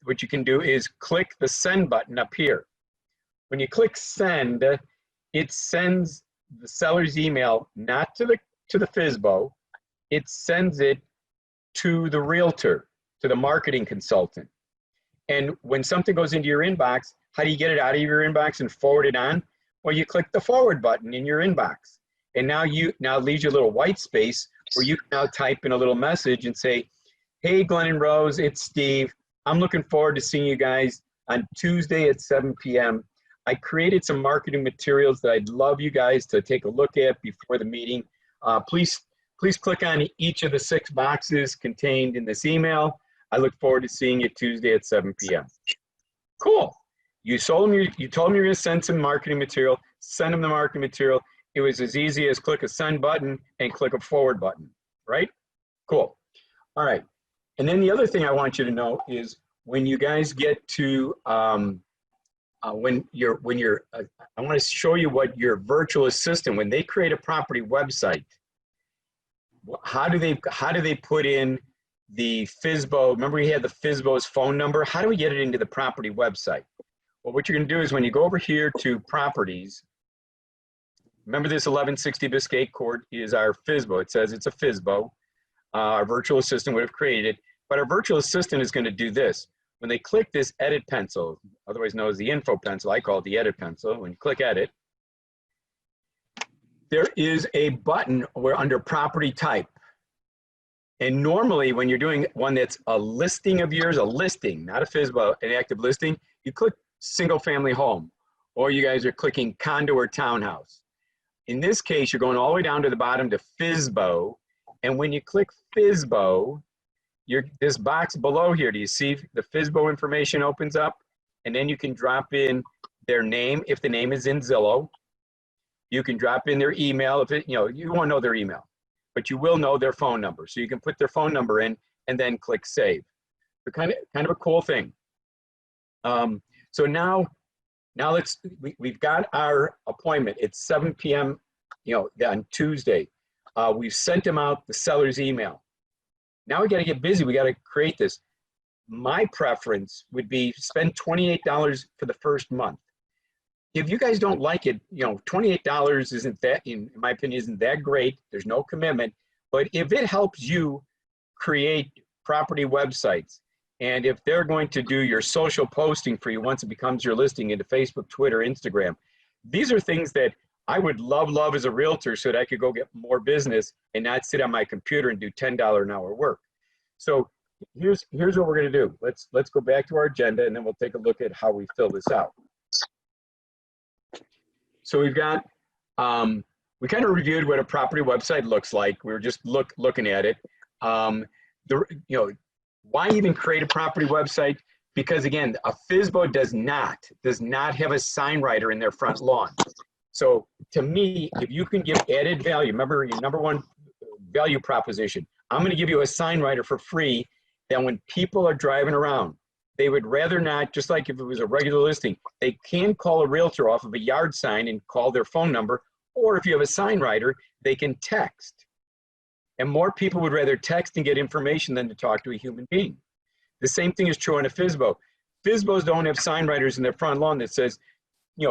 what you can do is click the send button up here. When you click send, it sends the seller's email not to the FSBO, it sends it to the realtor, to the marketing consultant. And when something goes into your inbox, how do you get it out of your inbox and forward it on? Well, you click the forward button in your inbox. And now it leaves you a little white space where you can now type in a little message and say, hey, Glenn and Rose, it's Steve. I'm looking forward to seeing you guys on Tuesday at 7 p.m. I created some marketing materials that I'd love you guys to take a look at before the meeting. Please click on each of the 6 boxes contained in this email. I look forward to seeing you Tuesday at 7 p.m. Cool. You told them you're going to send some marketing material. Send them the marketing material. It was as easy as click a send button and click a forward button, right? Cool. All right. And then the other thing I want you to know is, when you guys get to I want to show you what your virtual assistant, when they create a property website, how do they put in the FSBO? Remember, we had the FSBO's phone number. How do we get it into the property website? Well, what you're going to do is, when you go over here to properties, remember this 1160 Biscay Court is our FSBO. It says it's a FSBO. Our virtual assistant would have created it, but our virtual assistant is going to do this. When they click this edit pencil, otherwise known as the info pencil, I call it the edit pencil. When you click edit, there is a button where under property type. And normally when you're doing one that's a listing of yours, a listing, not a FSBO, an active listing, you click single family home, or you guys are clicking condo or townhouse. In this case, you're going all the way down to the bottom to FSBO. And when you click FSBO, this box below here, do you see the FSBO information opens up? And then you can drop in their name if the name is in Zillow. You can drop in their email if it, you won't know their email, but you will know their phone number. So you can put their phone number in and then click save. So kind of a cool thing. So now we've got our appointment. It's 7 p.m. On Tuesday. We've sent them out the seller's email. Now we got to get busy. We got to create this. My preference would be spend $28 for the first month. If you guys don't like it, $28 isn't that, in my opinion, isn't that great. There's no commitment. But if it helps you create property websites, and if they're going to do your social posting for you once it becomes your listing into Facebook, Twitter, Instagram, these are things that I would love as a realtor so that I could go get more business and not sit on my computer and do $10 an hour work. So here's what we're going to do. Let's go back to our agenda, and then we'll take a look at how we fill this out. So we've got, we kind of reviewed what a property website looks like. We were just looking at it. Why even create a property website? Because again, a FSBO does not have a sign writer in their front lawn. So to me, if you can give added value, remember your number one value proposition, I'm going to give you a sign writer for free. Then when people are driving around, they would rather not, just like if it was a regular listing, they can call a realtor off of a yard sign and call their phone number, or if you have a sign writer, they can text. And more people would rather text and get information than to talk to a human being. The same thing is true on a FSBO. FSBOs don't have sign writers in their front lawn that says,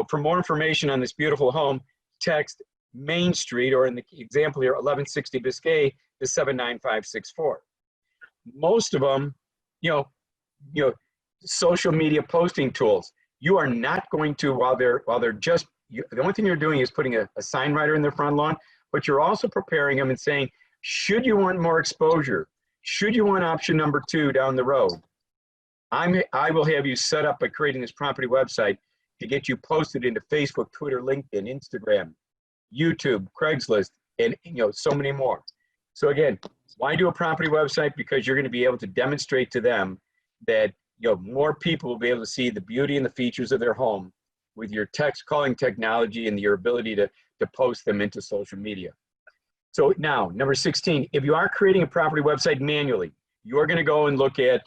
for more information on this beautiful home, text Main Street, or in the example here, 1160 Biscay to 79564. Most of them, social media posting tools. You are not going to, while they're just, the only thing you're doing is putting a sign writer in their front lawn, but you're also preparing them and saying, should you want more exposure? Should you want option number 2 down the road? I will have you set up by creating this property website to get you posted into Facebook, Twitter, LinkedIn, Instagram, YouTube, Craigslist, and so many more. So again, why do a property website? Because you're going to be able to demonstrate to them that more people will be able to see the beauty and the features of their home with your text calling technology and your ability to post them into social media. So now, number 16, if you are creating a property website manually, you're going to go and look at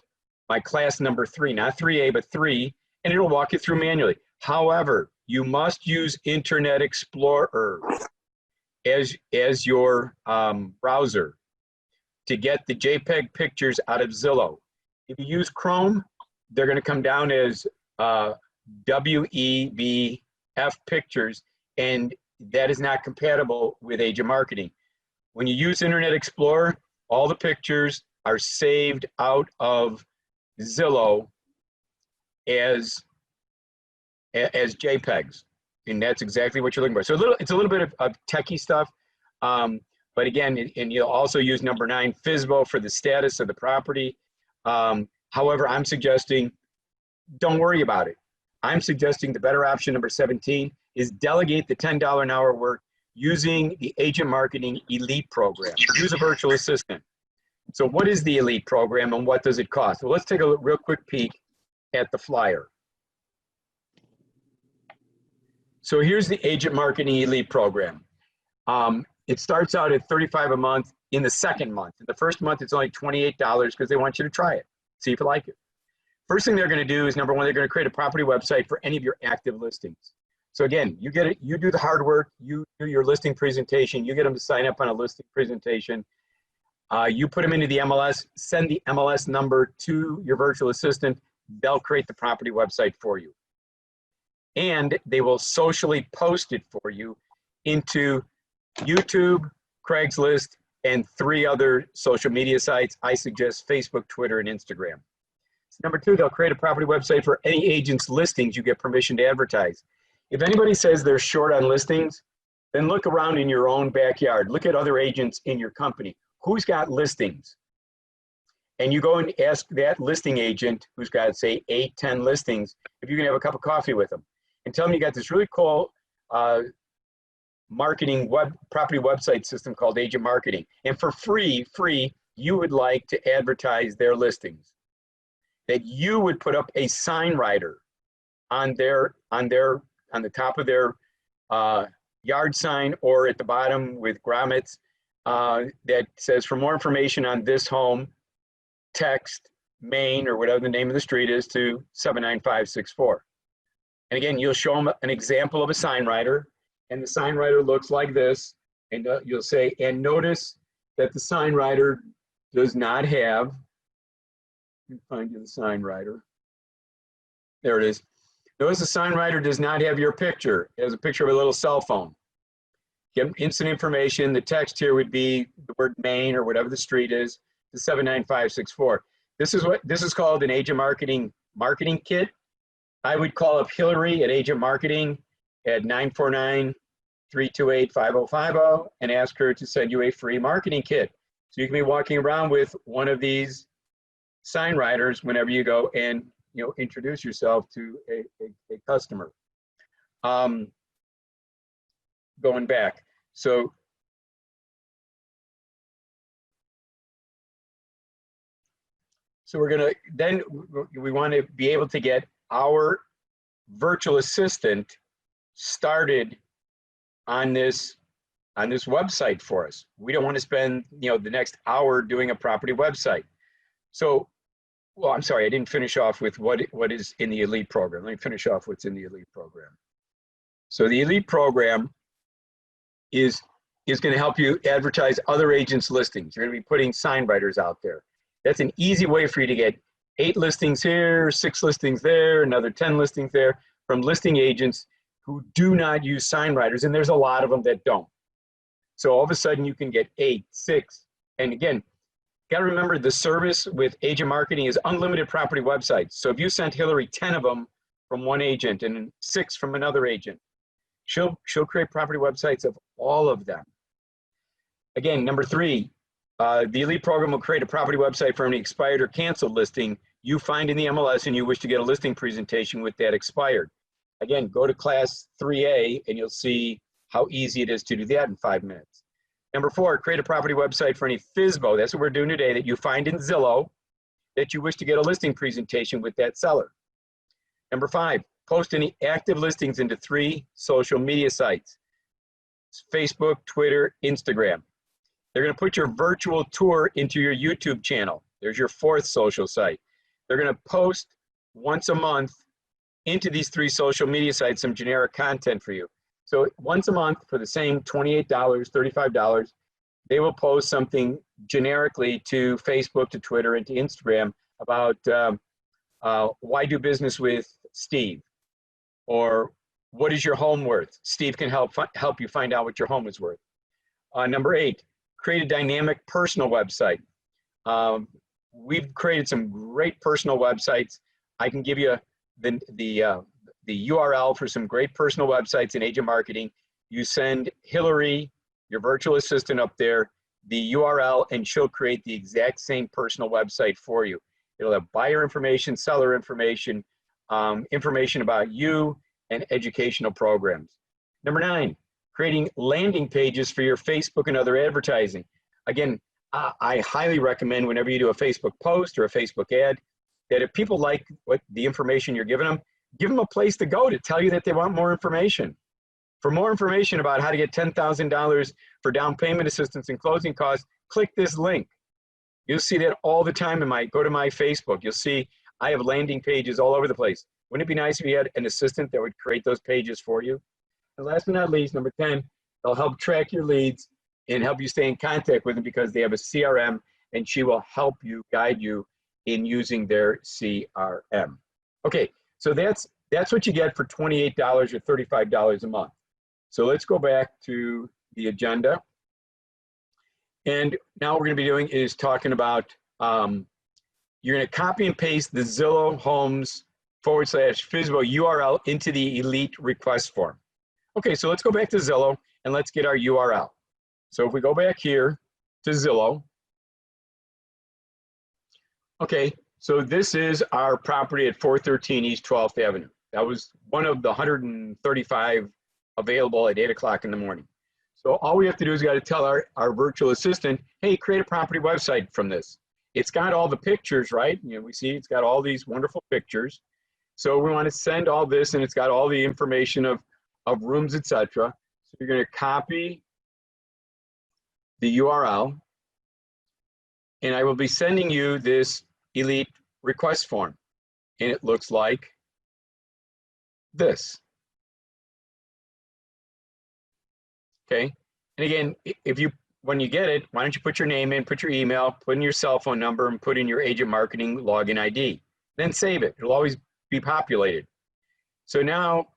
my class number 3, not 3A, but 3, and it'll walk you through manually. However, you must use Internet Explorer as your browser to get the JPEG pictures out of Zillow. If you use Chrome, they're going to come down as WEBF pictures, and that is not compatible with agent marketing. When you use Internet Explorer, all the pictures are saved out of Zillow as JPEGs, and that's exactly what you're looking for. So it's a little bit of techie stuff, but again, and you'll also use number 9, FSBO, for the status of the property. However, I'm suggesting don't worry about it. I'm suggesting the better option, number 17, is delegate the $10 an hour work using the Agent Marketing Elite program. Use a virtual assistant. So what is the Elite program and what does it cost? Well, let's take a real quick peek at the flyer. So here's the Agent Marketing Elite program. It starts out at $35 a month in the second month. In the first month, it's only $28 because they want you to try it, see if you like it. First thing they're going to do is, number 1, they're going to create a property website for any of your active listings. So again, you get it, you do the hard work, you do your listing presentation, you get them to sign up on a listing presentation, you put them into the MLS, send the MLS number to your virtual assistant, they'll create the property website for you. And they will socially post it for you into YouTube, Craigslist, and 3 other social media sites. I suggest Facebook, Twitter, and Instagram. So number 2, they'll create a property website for any agent's listings you get permission to advertise. If anybody says they're short on listings, then look around in your own backyard. Look at other agents in your company. Who's got listings? And you go and ask that listing agent who's got, say, 8, 10 listings, if you can have a cup of coffee with them. And tell them you got this really cool marketing property website system called Agent Marketing. And for free, you would like to advertise their listings, that you would put up a sign writer on the top of their yard sign or at the bottom with grommets that says, for more information on this home, text Maine or whatever the name of the street is to 79564. And again, you'll show them an example of a sign writer, and the sign writer looks like this, and you'll say, and notice that the sign writer does not have, let me find you the sign writer. There it is. Notice the sign writer does not have your picture. It has a picture of a little cell phone. Give them instant information. The text here would be the word Maine or whatever the street is to 79564. This is called an agent marketing kit. I would call up Hillary at Agent Marketing at 949-328-5050 and ask her to send you a free marketing kit. So you can be walking around with one of these sign writers whenever you go and introduce yourself to a customer. Going back, so we're gonna, then we want to be able to get our virtual assistant started on this website for us. We don't want to spend the next hour doing a property website. So, well, I'm sorry, I didn't finish off with what is in the Elite program. Let me finish off what's in the Elite program. So the Elite program is going to help you advertise other agents' listings. You're going to be putting sign writers out there. That's an easy way for you to get 8 listings here, 6 listings there, another 10 listings there from listing agents who do not use sign writers, and there's a lot of them that don't. So all of a sudden you can get 8, 6, and again, got to remember the service with agent marketing is unlimited property websites. So if you sent Hillary 10 of them from one agent and 6 from another agent, she'll create property websites of all of them. Again, number 3, the Elite program will create a property website for any expired or canceled listing you find in the MLS and you wish to get a listing presentation with that expired. Again, go to class 3A and you'll see how easy it is to do that in 5 minutes. Number 4, create a property website for any FSBO, that's what we're doing today, that you find in Zillow that you wish to get a listing presentation with that seller. Number 5, post any active listings into 3 social media sites: Facebook, Twitter, Instagram. They're going to put your virtual tour into your YouTube channel. There's your 4th social site. They're going to post once a month into these 3 social media sites some generic content for you. So once a month for the same $28, $35, they will post something generically to Facebook, to Twitter, and to Instagram about why do business with Steve, or what is your home worth? Steve can help you find out what your home is worth. Number 8, create a dynamic personal website. We've created some great personal websites. I can give you the URL for some great personal websites in agent marketing. You send Hillary, your virtual assistant, up there, the URL, and she'll create the exact same personal website for you. It'll have buyer information, seller information, information about you, and educational programs. Number 9, creating landing pages for your Facebook and other advertising. Again, I highly recommend whenever you do a Facebook post or a Facebook ad, that if people like what the information you're giving them, give them a place to go to tell you that they want more information. For more information about how to get $10,000 for down payment assistance and closing costs, click this link. You'll see that all the time go to my Facebook. You'll see I have landing pages all over the place. Wouldn't it be nice if you had an assistant that would create those pages for you? And last but not least, number 10, they'll help track your leads and help you stay in contact with them because they have a CRM, and she will help you, guide you in using their CRM. Okay, so that's what you get for $28 or $35 a month. So let's go back to the agenda. And now what we're going to be doing is talking about, you're going to copy and paste the Zillow Homes /FSBO URL into the Elite request form. Okay, so let's go back to Zillow and let's get our URL. So if we go back here to Zillow, okay, so this is our property at 413 East 12th Avenue. That was one of the 135 available at 8 o'clock in the morning. So all we have to do is got to tell our virtual assistant, hey, create a property website from this. It's got all the pictures, right? You know, we see it's got all these wonderful pictures. So we want to send all this, and it's got all the information of rooms, etc. So you're going to copy the URL, and I will be sending you this Elite request form, and it looks like this. Okay, and again, when you get it, why don't you put your name in, put your email, put in your cell phone number, and put in your agent marketing login ID. Then save it. It'll always be populated. So now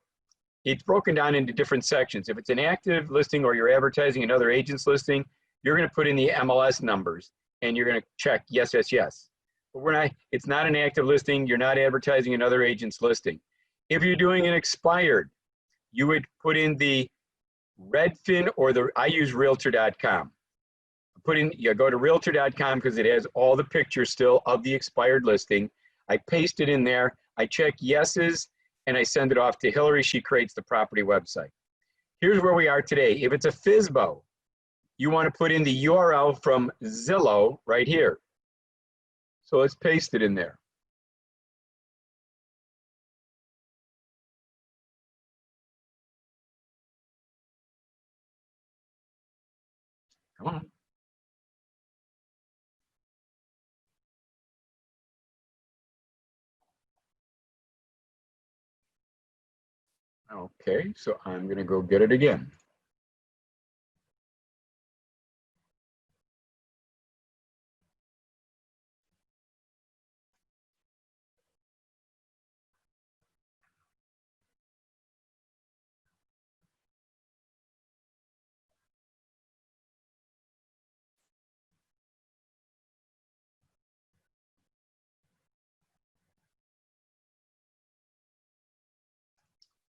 it's broken down into different sections. If it's an active listing or you're advertising another agent's listing, you're going to put in the MLS numbers and you're going to check yes, yes, yes. But it's not an active listing. You're not advertising another agent's listing. If you're doing an expired, you would put in the Redfin or I use Realtor.com. Go to Realtor.com because it has all the pictures still of the expired listing. I paste it in there. I check yeses and I send it off to Hillary. She creates the property website. Here's where we are today. If it's a FSBO, you want to put in the URL from Zillow right here. So let's paste it in there. Come on. Okay, so I'm going to go get it again.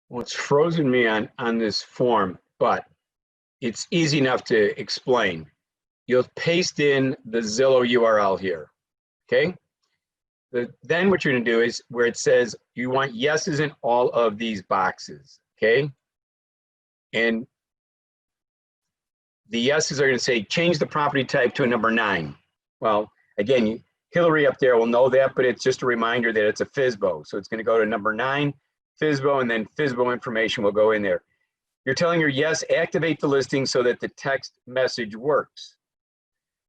Well, it's frozen me on this form, but it's easy enough to explain. You'll paste in the Zillow URL here, okay? Then what you're gonna do is where it says you want yeses in all of these boxes, okay? And the yeses are gonna say, change the property type to a number 9. Well, again, Hillary up there will know that, but it's just a reminder that it's a FSBO. So it's gonna go to number 9, FSBO, and then FSBO information will go in there. You're telling her, yes, activate the listing so that the text message works.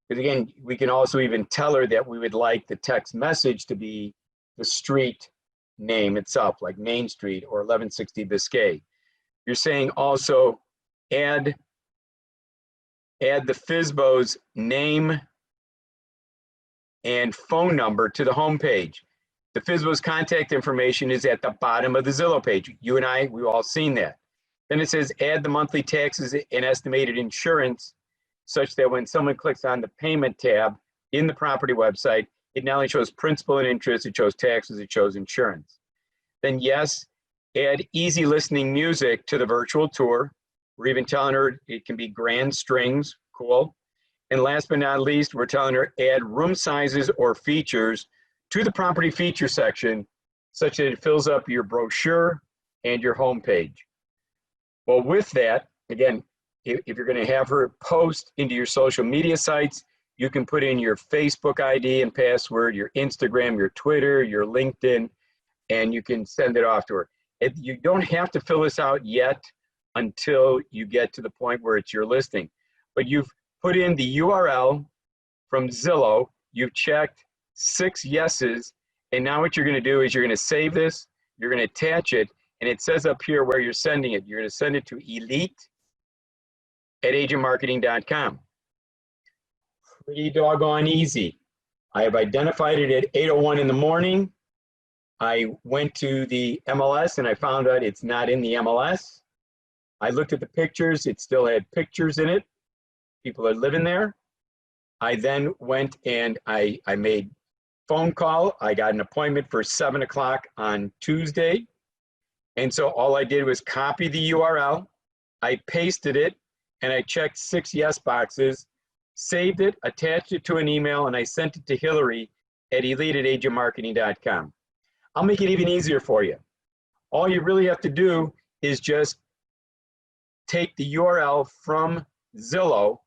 Because again, we can also even tell her that we would like the text message to be the street name itself, like Main Street or 1160 Biscay. You're saying also add the FSBO's name and phone number to the home page. The FSBO's contact information is at the bottom of the Zillow page. You and I, we've all seen that. Then it says add the monthly taxes and estimated insurance such that when someone clicks on the payment tab in the property website, it not only shows principal and interest, it shows taxes, it shows insurance. Then yes, add easy listening music to the virtual tour. We're even telling her it can be grand strings, cool. And last but not least, we're telling her add room sizes or features to the property feature section such that it fills up your brochure and your home page. Well, with that, again, if you're going to have her post into your social media sites, you can put in your Facebook ID and password, your Instagram, your Twitter, your LinkedIn, and you can send it off to her. You don't have to fill this out yet until you get to the point where it's your listing. But you've put in the URL from Zillow, you've checked 6 yeses, and now what you're going to do is you're going to save this, you're going to attach it, and it says up here where you're sending it. You're going to send it to elite@agentmarketing.com. Pretty doggone easy. I have identified it at 8:01 in the morning. I went to the MLS and I found out it's not in the MLS. I looked at the pictures. It still had pictures in it. People are living there. I then went and I made phone call. I got an appointment for 7 o'clock on Tuesday. And so all I did was copy the URL, I pasted it, and I checked 6 yes boxes, saved it, attached it to an email, and I sent it to Hillary at elite@agentmarketing.com. I'll make it even easier for you. All you really have to do is just take the URL from Zillow,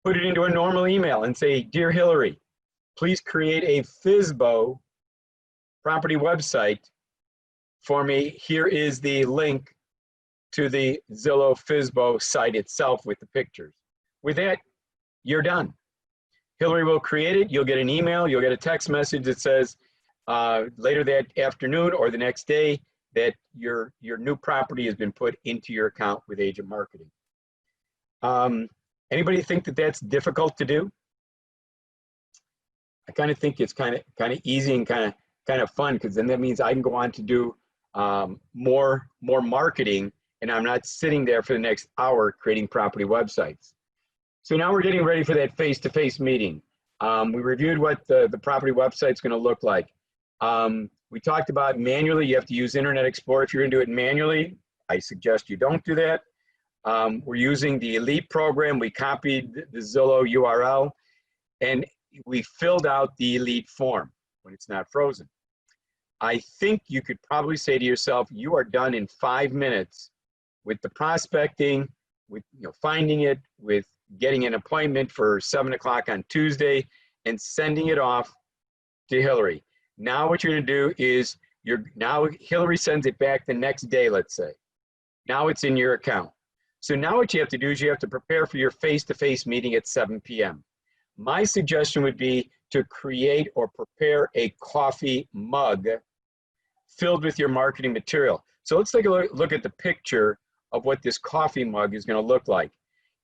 put it into a normal email and say, "Dear Hillary, please create a FSBO property website for me. Here is the link to the Zillow Fsbos site itself with the pictures." With that, you're done. Hillary will create it. You'll get an email. You'll get a text message that says later that afternoon or the next day that your new property has been put into your account with agent marketing. Anybody think that that's difficult to do? I kind of think it's kind of easy and kind of fun, because then that means I can go on to do more marketing, and I'm not sitting there for the next hour creating property websites. So now we're getting ready for that face-to-face meeting. We reviewed what the property website's going to look like. We talked about manually. You have to use Internet Explorer. If you're going to do it manually, I suggest you don't do that. We're using the Elite program. We copied the Zillow URL, and we filled out the Elite form when it's not frozen. I think you could probably say to yourself, you are done in 5 minutes with the prospecting, with finding it, with getting an appointment for 7 o'clock on Tuesday, and sending it off to Hillary. Now what you're going to do is now Hillary sends it back the next day, let's say. Now it's in your account. So now what you have to do is you have to prepare for your face-to-face meeting at 7 p.m. My suggestion would be to create or prepare a coffee mug filled with your marketing material. So let's take a look at the picture of what this coffee mug is going to look like.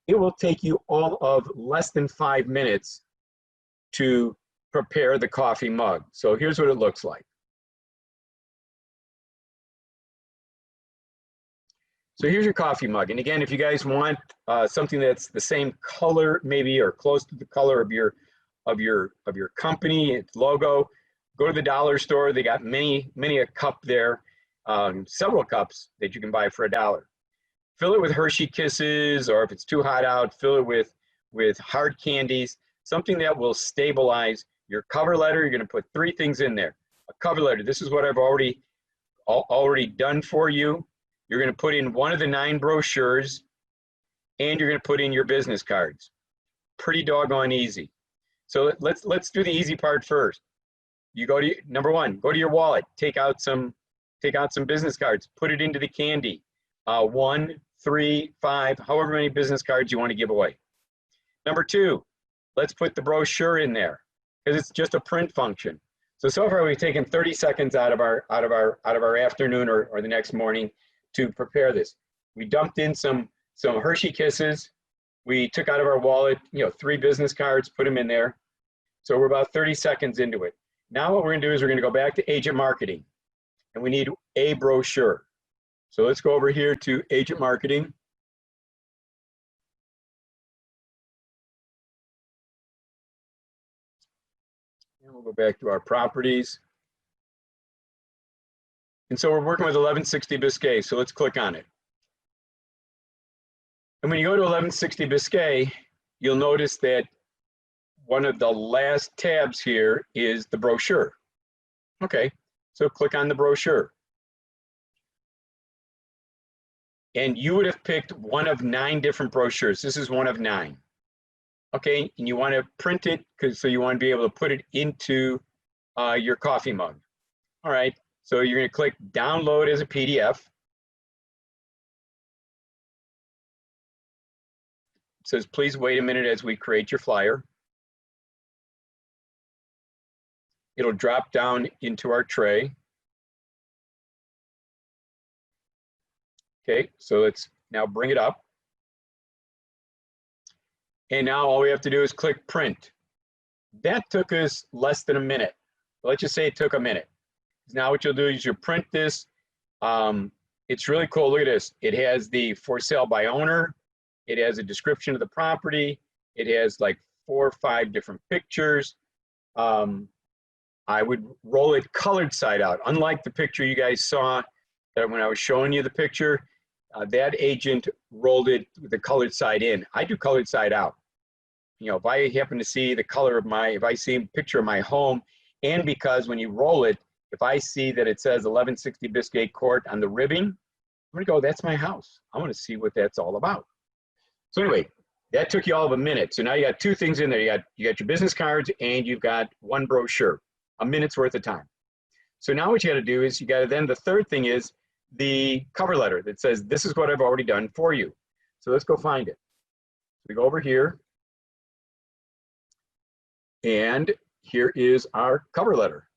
It will take you all of less than 5 minutes to prepare the coffee mug. So here's what it looks like. So here's your coffee mug. And again, if you guys want something that's the same color, maybe, or close to the color of your company, its logo, go to the dollar store. They got many a cup there, several cups that you can buy for $1. Fill it with Hershey Kisses, or if it's too hot out, fill it with hard candies, something that will stabilize your cover letter. You're going to put 3 things in there. A cover letter. This is what I've already done for you. You're going to put in one of the 9 brochures, and you're going to put in your business cards. Pretty doggone easy. So let's do the easy part first. You go to number 1. Go to your wallet. Take out some business cards. Put it into the candy. 1, 3, 5, however many business cards you want to give away. Number 2, let's put the brochure in there, because it's just a print function. So far we've taken 30 seconds out of our afternoon or the next morning to prepare this. We dumped in some Hershey Kisses. We took out of our wallet, 3 business cards, put them in there. So we're about 30 seconds into it. Now what we're going to do is we're going to go back to agent marketing, and we need a brochure. So let's go over here to agent marketing. And we'll go back to our properties. And so we're working with 1160 Biscay, so let's click on it. And when you go to 1160 Biscay, you'll notice that one of the last tabs here is the brochure. Okay, so click on the brochure. And you would have picked one of 9 different brochures. This is one of 9. Okay, and you want to print it, so you want to be able to put it into your coffee mug. All right, so you're going to click download as a PDF. It says, please wait a minute as we create your flyer. It'll drop down into our tray. Okay, so let's now bring it up. And now all we have to do is click print. That took us less than a minute. Let's just say it took a minute. Now what you'll do is you'll print this. It's really cool. Look at this. It has the for sale by owner. It has a description of the property. It has like 4 or 5 different pictures. I would roll it colored side out. Unlike the picture you guys saw that when I was showing you the picture, that agent rolled it with the colored side in. I do colored side out. If I happen to see the color of if I see a picture of my home, and because when you roll it, if I see that it says 1160 Biscay Court on the ribbing, I'm gonna go, that's my house. I wanna see what that's all about. So anyway, That took you all of a minute. So now you got two things in there. You got your business cards and you've got one brochure, a minute's worth of time. So now what you got to do is then the third thing is the cover letter that says, this is what I've already done for you. So let's go find it. We go over here and here is our cover letter.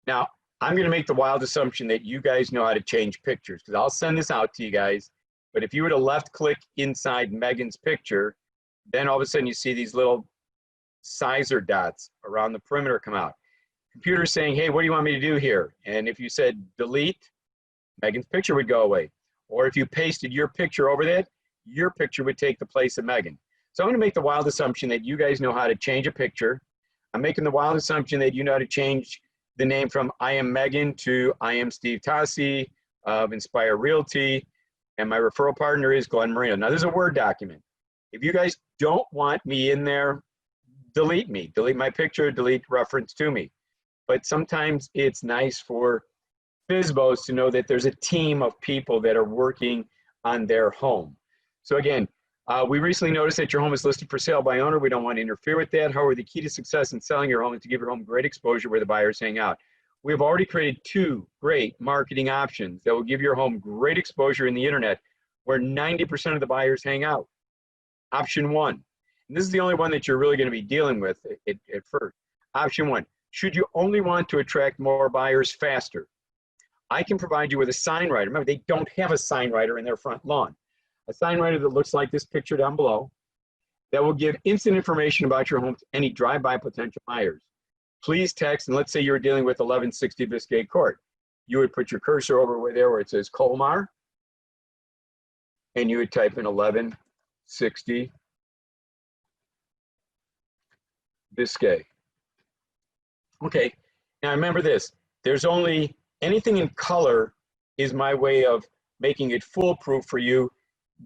Now, I'm going to make the wild assumption that you guys know how to change pictures because I'll send this out to you guys. But if you were to left click inside Megan's picture, then all of a sudden you see these little sizer dots around the perimeter come out. Computer's saying, hey, what do you want me to do here? And if you said delete, Megan's picture would go away. Or if you pasted your picture over that, your picture would take the place of Megan. So I'm going to make the wild assumption that you guys know how to change a picture. I'm making the wild assumption that you know how to change the name from I am Megan to I am Steve Tassi of Inspire Realty. And my referral partner is Glen Marino. Now, there's a Word document. If you guys don't want me in there, delete me. Delete my picture, delete reference to me. But sometimes it's nice for FSBOs to know that there's a team of people that are working on their home. So again, we recently noticed that your home is listed for sale by owner. We don't want to interfere with that. However, the key to success in selling your home is to give your home great exposure where the buyers hang out. We have already created 2 great marketing options that will give your home great exposure in the internet where 90% of the buyers hang out. Option 1, and this is the only one that you're really going to be dealing with at first. Option 1, should you only want to attract more buyers faster, I can provide you with a sign writer. Remember, they don't have a sign writer in their front lawn. A sign writer that looks like this picture down below that will give instant information about your home to any drive-by potential buyers. Please text, and let's say you're dealing with 1160 Biscayne Court. You would put your cursor over there where it says Colmar, and you would type in 1160 Biscayne. Okay, now remember this, there's only anything in color is my way of making it foolproof for you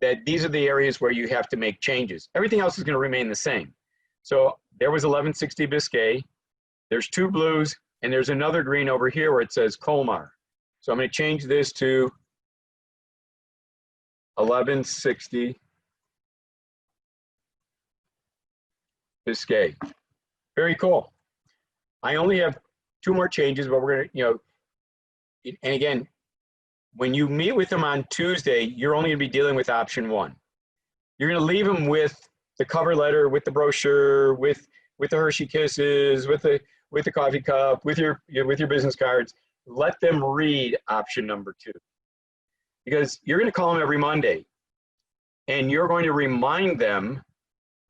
that these are the areas where you have to make changes. Everything else is going to remain the same. So there was 1160 Biscayne. There's 2 blues, and there's another green over here where it says Colmar. So I'm going to change this to 1160 Biscayne. Very cool. I only have 2 more changes, but we're going to, and again, when you meet with them on Tuesday, you're only going to be dealing with option 1. You're going to leave them with the cover letter, with the brochure, with the Hershey Kisses, with the coffee cup, with your business cards. Let them read option number 2, because you're going to call them every Monday, and you're going to remind them.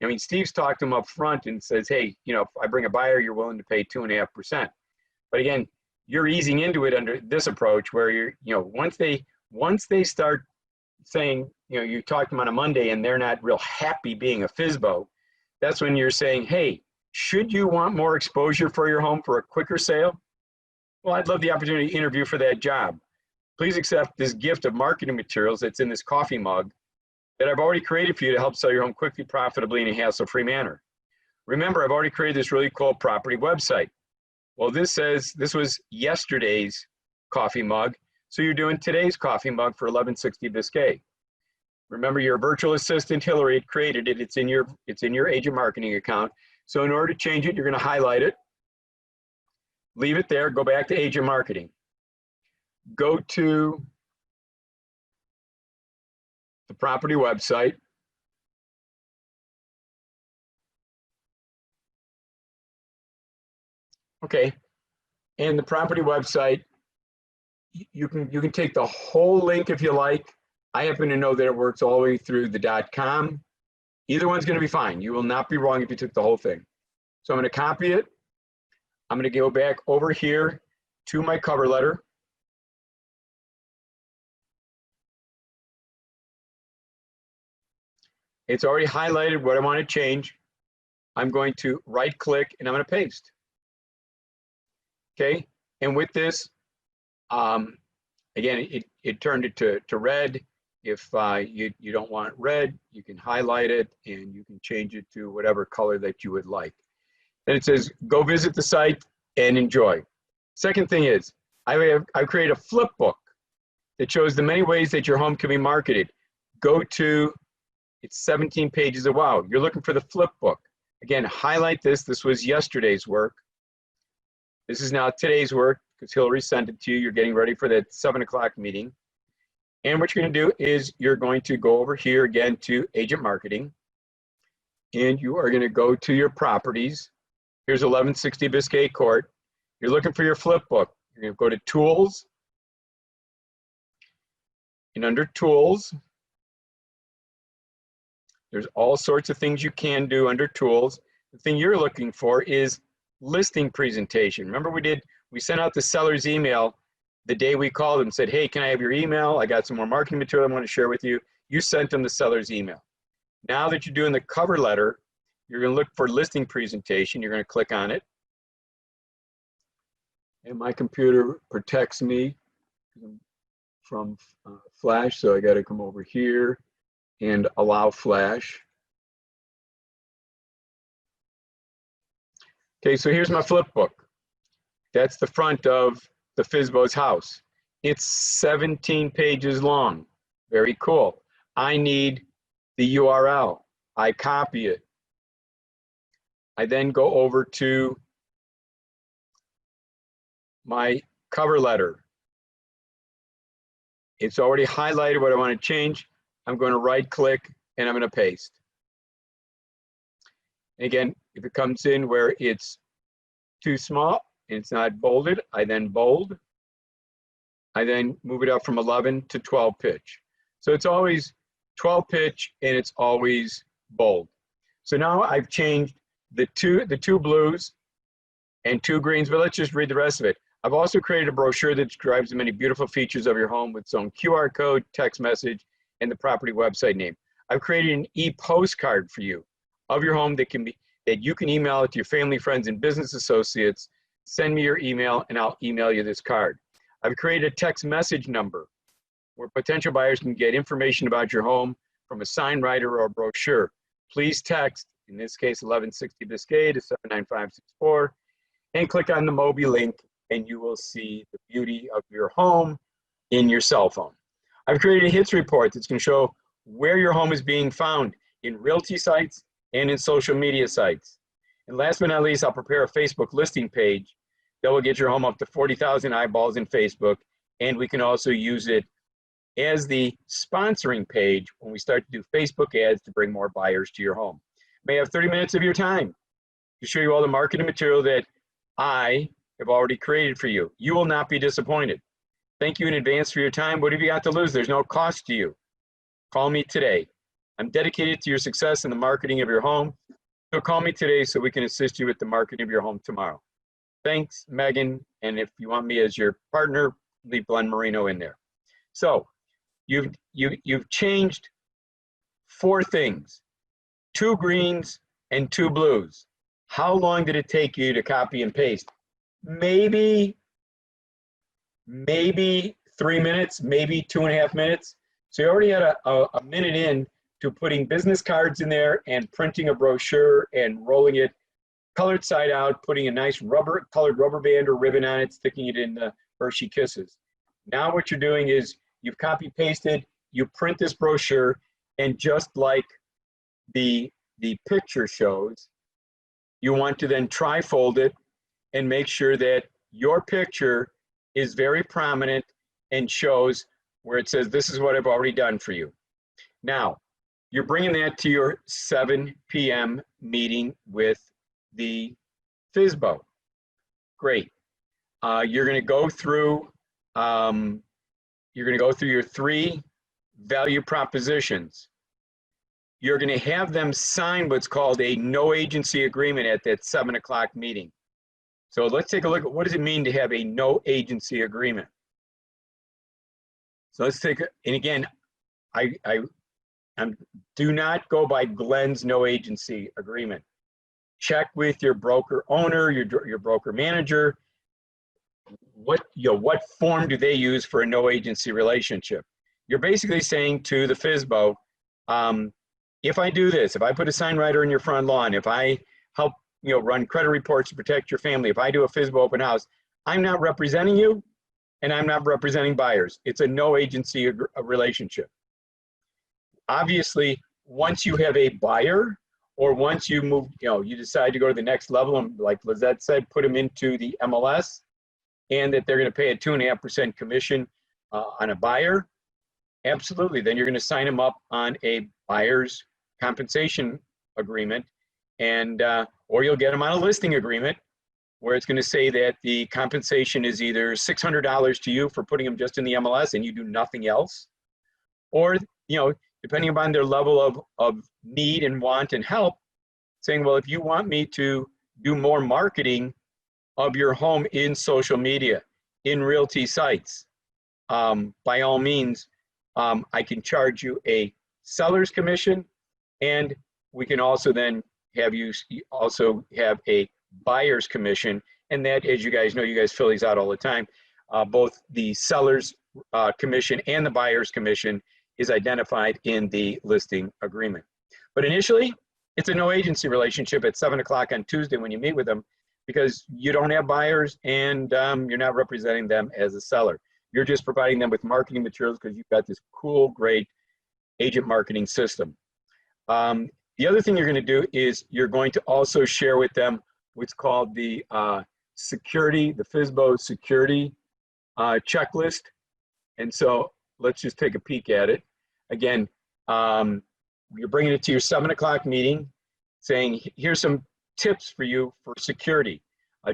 I mean, Steve's talked to them up front and says, hey, if I bring a buyer, you're willing to pay 2.5%. But again, you're easing into it under this approach where once they start saying, you talk to them on a Monday and they're not real happy being a FSBO, that's when you're saying, hey, should you want more exposure for your home for a quicker sale? Well, I'd love the opportunity to interview for that job. Please accept this gift of marketing materials that's in this coffee mug that I've already created for you to help sell your home quickly, profitably, in a hassle-free manner. Remember, I've already created this really cool property website. Well, this says this was yesterday's coffee mug, so you're doing today's coffee mug for 1160 Biscayne. Remember, your virtual assistant Hillary had created it. It's in your agent marketing account. So in order to change it, you're going to highlight it, leave it there, go back to agent marketing, go to the property website. Okay, and the property website, you can take the whole link if you like. I happen to know that it works all the way through the .com. Either one's going to be fine. You will not be wrong if you took the whole thing. So I'm going to copy it. I'm going to go back over here to my cover letter. It's already highlighted what I want to change. I'm going to right click and I'm going to paste. Okay, and with this, again, it turned it to red. If you don't want red, you can highlight it and you can change it to whatever color that you would like. Then it says, go visit the site and enjoy. Second thing is, I've created a Flipbook that shows the many ways that your home can be marketed. Go to It's 17 pages of wow. You're looking for the flip book. Again, highlight this. This was yesterday's work. This is now today's work because Hillary sent it to you. You're getting ready for that 7 o'clock meeting. And what you're going to do is you're going to go over here again to agent marketing. And you are going to go to your properties. Here's 1160 Biscay Court. You're looking for your flip book. You're going to go to Tools. And under Tools, there's all sorts of things you can do under Tools. The thing you're looking for is listing presentation. Remember we sent out the seller's email the day we called and said, hey, can I have your email? I got some more marketing material I want to share with you. You sent them the seller's email. Now that you're doing the cover letter, you're going to look for listing presentation. You're going to click on it. And my computer protects me from Flash, so I got to come over here and allow Flash. Okay, so here's my flip book. That's the front of the Fsbos house. It's 17 pages long. Very cool. I need the URL. I copy it. I then go over to my cover letter. It's already highlighted what I want to change. I'm going to right click and I'm going to paste. Again, if it comes in where it's too small and it's not bolded, I then bold. I then move it up from 11 to 12 pitch. So it's always 12 pitch and it's always bold. So now I've changed the two blues and 2 greens, but let's just read the rest of it. I've also created a brochure that describes the many beautiful features of your home with its own QR code, text message, and the property website name. I've created an e-postcard for you of your home that you can email it to your family, friends, and business associates. Send me your email and I'll email you this card. I've created a text message number where potential buyers can get information about your home from a sign writer or a brochure. Please text, in this case, 1160 Biscay to 79564, and click on the Mobi link and you will see the beauty of your home in your cell phone. I've created a hits report that's going to show where your home is being found in realty sites and in social media sites. And last but not least, I'll prepare a Facebook listing page that will get your home up to 40,000 eyeballs in Facebook. And we can also use it as the sponsoring page when we start to do Facebook ads to bring more buyers to your home. May have 30 minutes of your time to show you all the marketing material that I have already created for you. You will not be disappointed. Thank you in advance for your time. What have you got to lose? There's no cost to you. Call me today. I'm dedicated to your success in the marketing of your home. So call me today so we can assist you with the marketing of your home tomorrow. Thanks, Megan. And if you want me as your partner, leave Glen Marino in there. So you've changed 4 things, 2 greens and 2 blues. How long did it take you to copy and paste? Maybe 3 minutes, maybe 2.5 minutes. So you already had a minute in to putting business cards in there and printing a brochure and rolling it colored side out, putting a nice colored rubber band or ribbon on it, sticking it in the Hershey Kisses. Now what you're doing is you've copy pasted, you print this brochure, and just like the picture shows, you want to then tri-fold it and make sure that your picture is very prominent and shows where it says, this is what I've already done for you. Now, you're bringing that to your 7 p.m. meeting with the FSBO. Great. You're going to go through your 3 value propositions. You're going to have them sign what's called a no agency agreement at that 7 o'clock meeting. So let's take a look at what does it mean to have a no agency agreement. So let's take, and again, do not go by Glen's no agency agreement. Check with your broker owner, your broker manager. What form do they use for a no agency relationship? You're basically saying to the FSBO, if I do this, if I put a sign writer in your front lawn, if I help run credit reports to protect your family, if I do a FSBO open house, I'm not representing you and I'm not representing buyers. It's a no agency relationship. Obviously, once you have a buyer, or once you move, you decide to go to the next level, and like Lizette said, put them into the MLS, and that they're going to pay a 2.5% commission on a buyer, absolutely. Then you're going to sign them up on a buyer's compensation agreement, and or you'll get them on a listing agreement where it's going to say that the compensation is either $600 to you for putting them just in the MLS and you do nothing else, or depending upon their level of need and want and help, saying, well, if you want me to do more marketing of your home in social media, in realty sites, by all means, I can charge you a seller's commission, and we can also then have you also have a buyer's commission. And that, as you guys know, you guys fill these out all the time, both the seller's commission and the buyer's commission is identified in the listing agreement. But initially, it's a no agency relationship at 7 o'clock on Tuesday when you meet with them, because you don't have buyers and you're not representing them as a seller. You're just providing them with marketing materials because you've got this cool, great agent marketing system. The other thing you're going to do is you're going to also share with them what's called the security, the FSBO security checklist. And so let's just take a peek at it. Again, you're bringing it to your 7 o'clock meeting saying, here's some tips for you for security.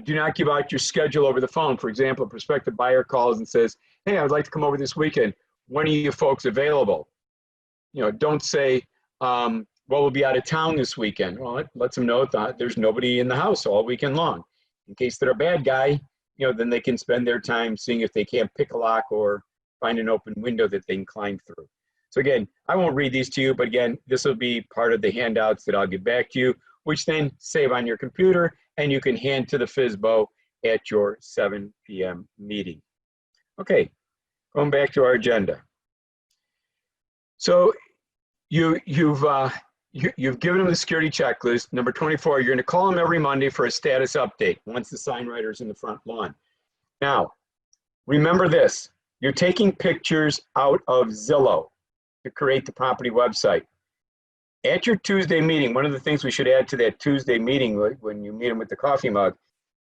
Do not give out your schedule over the phone. For example, a prospective buyer calls and says, hey, I would like to come over this weekend. When are you folks available? Don't say, well, we'll be out of town this weekend. Well, it lets them know that there's nobody in the house all weekend long. In case they're a bad guy, then they can spend their time seeing if they can't pick a lock or find an open window that they can climb through. So again, I won't read these to you, but again, this will be part of the handouts that I'll give back to you, which then save on your computer and you can hand to the FSBO at your 7 p.m. meeting. Okay, going back to our agenda. So you've given them the security checklist. Number 24, you're going to call them every Monday for a status update once the sign writer's in the front lawn. Now, remember this, you're taking pictures out of Zillow to create the property website. At your Tuesday meeting, one of the things we should add to that Tuesday meeting when you meet them with the coffee mug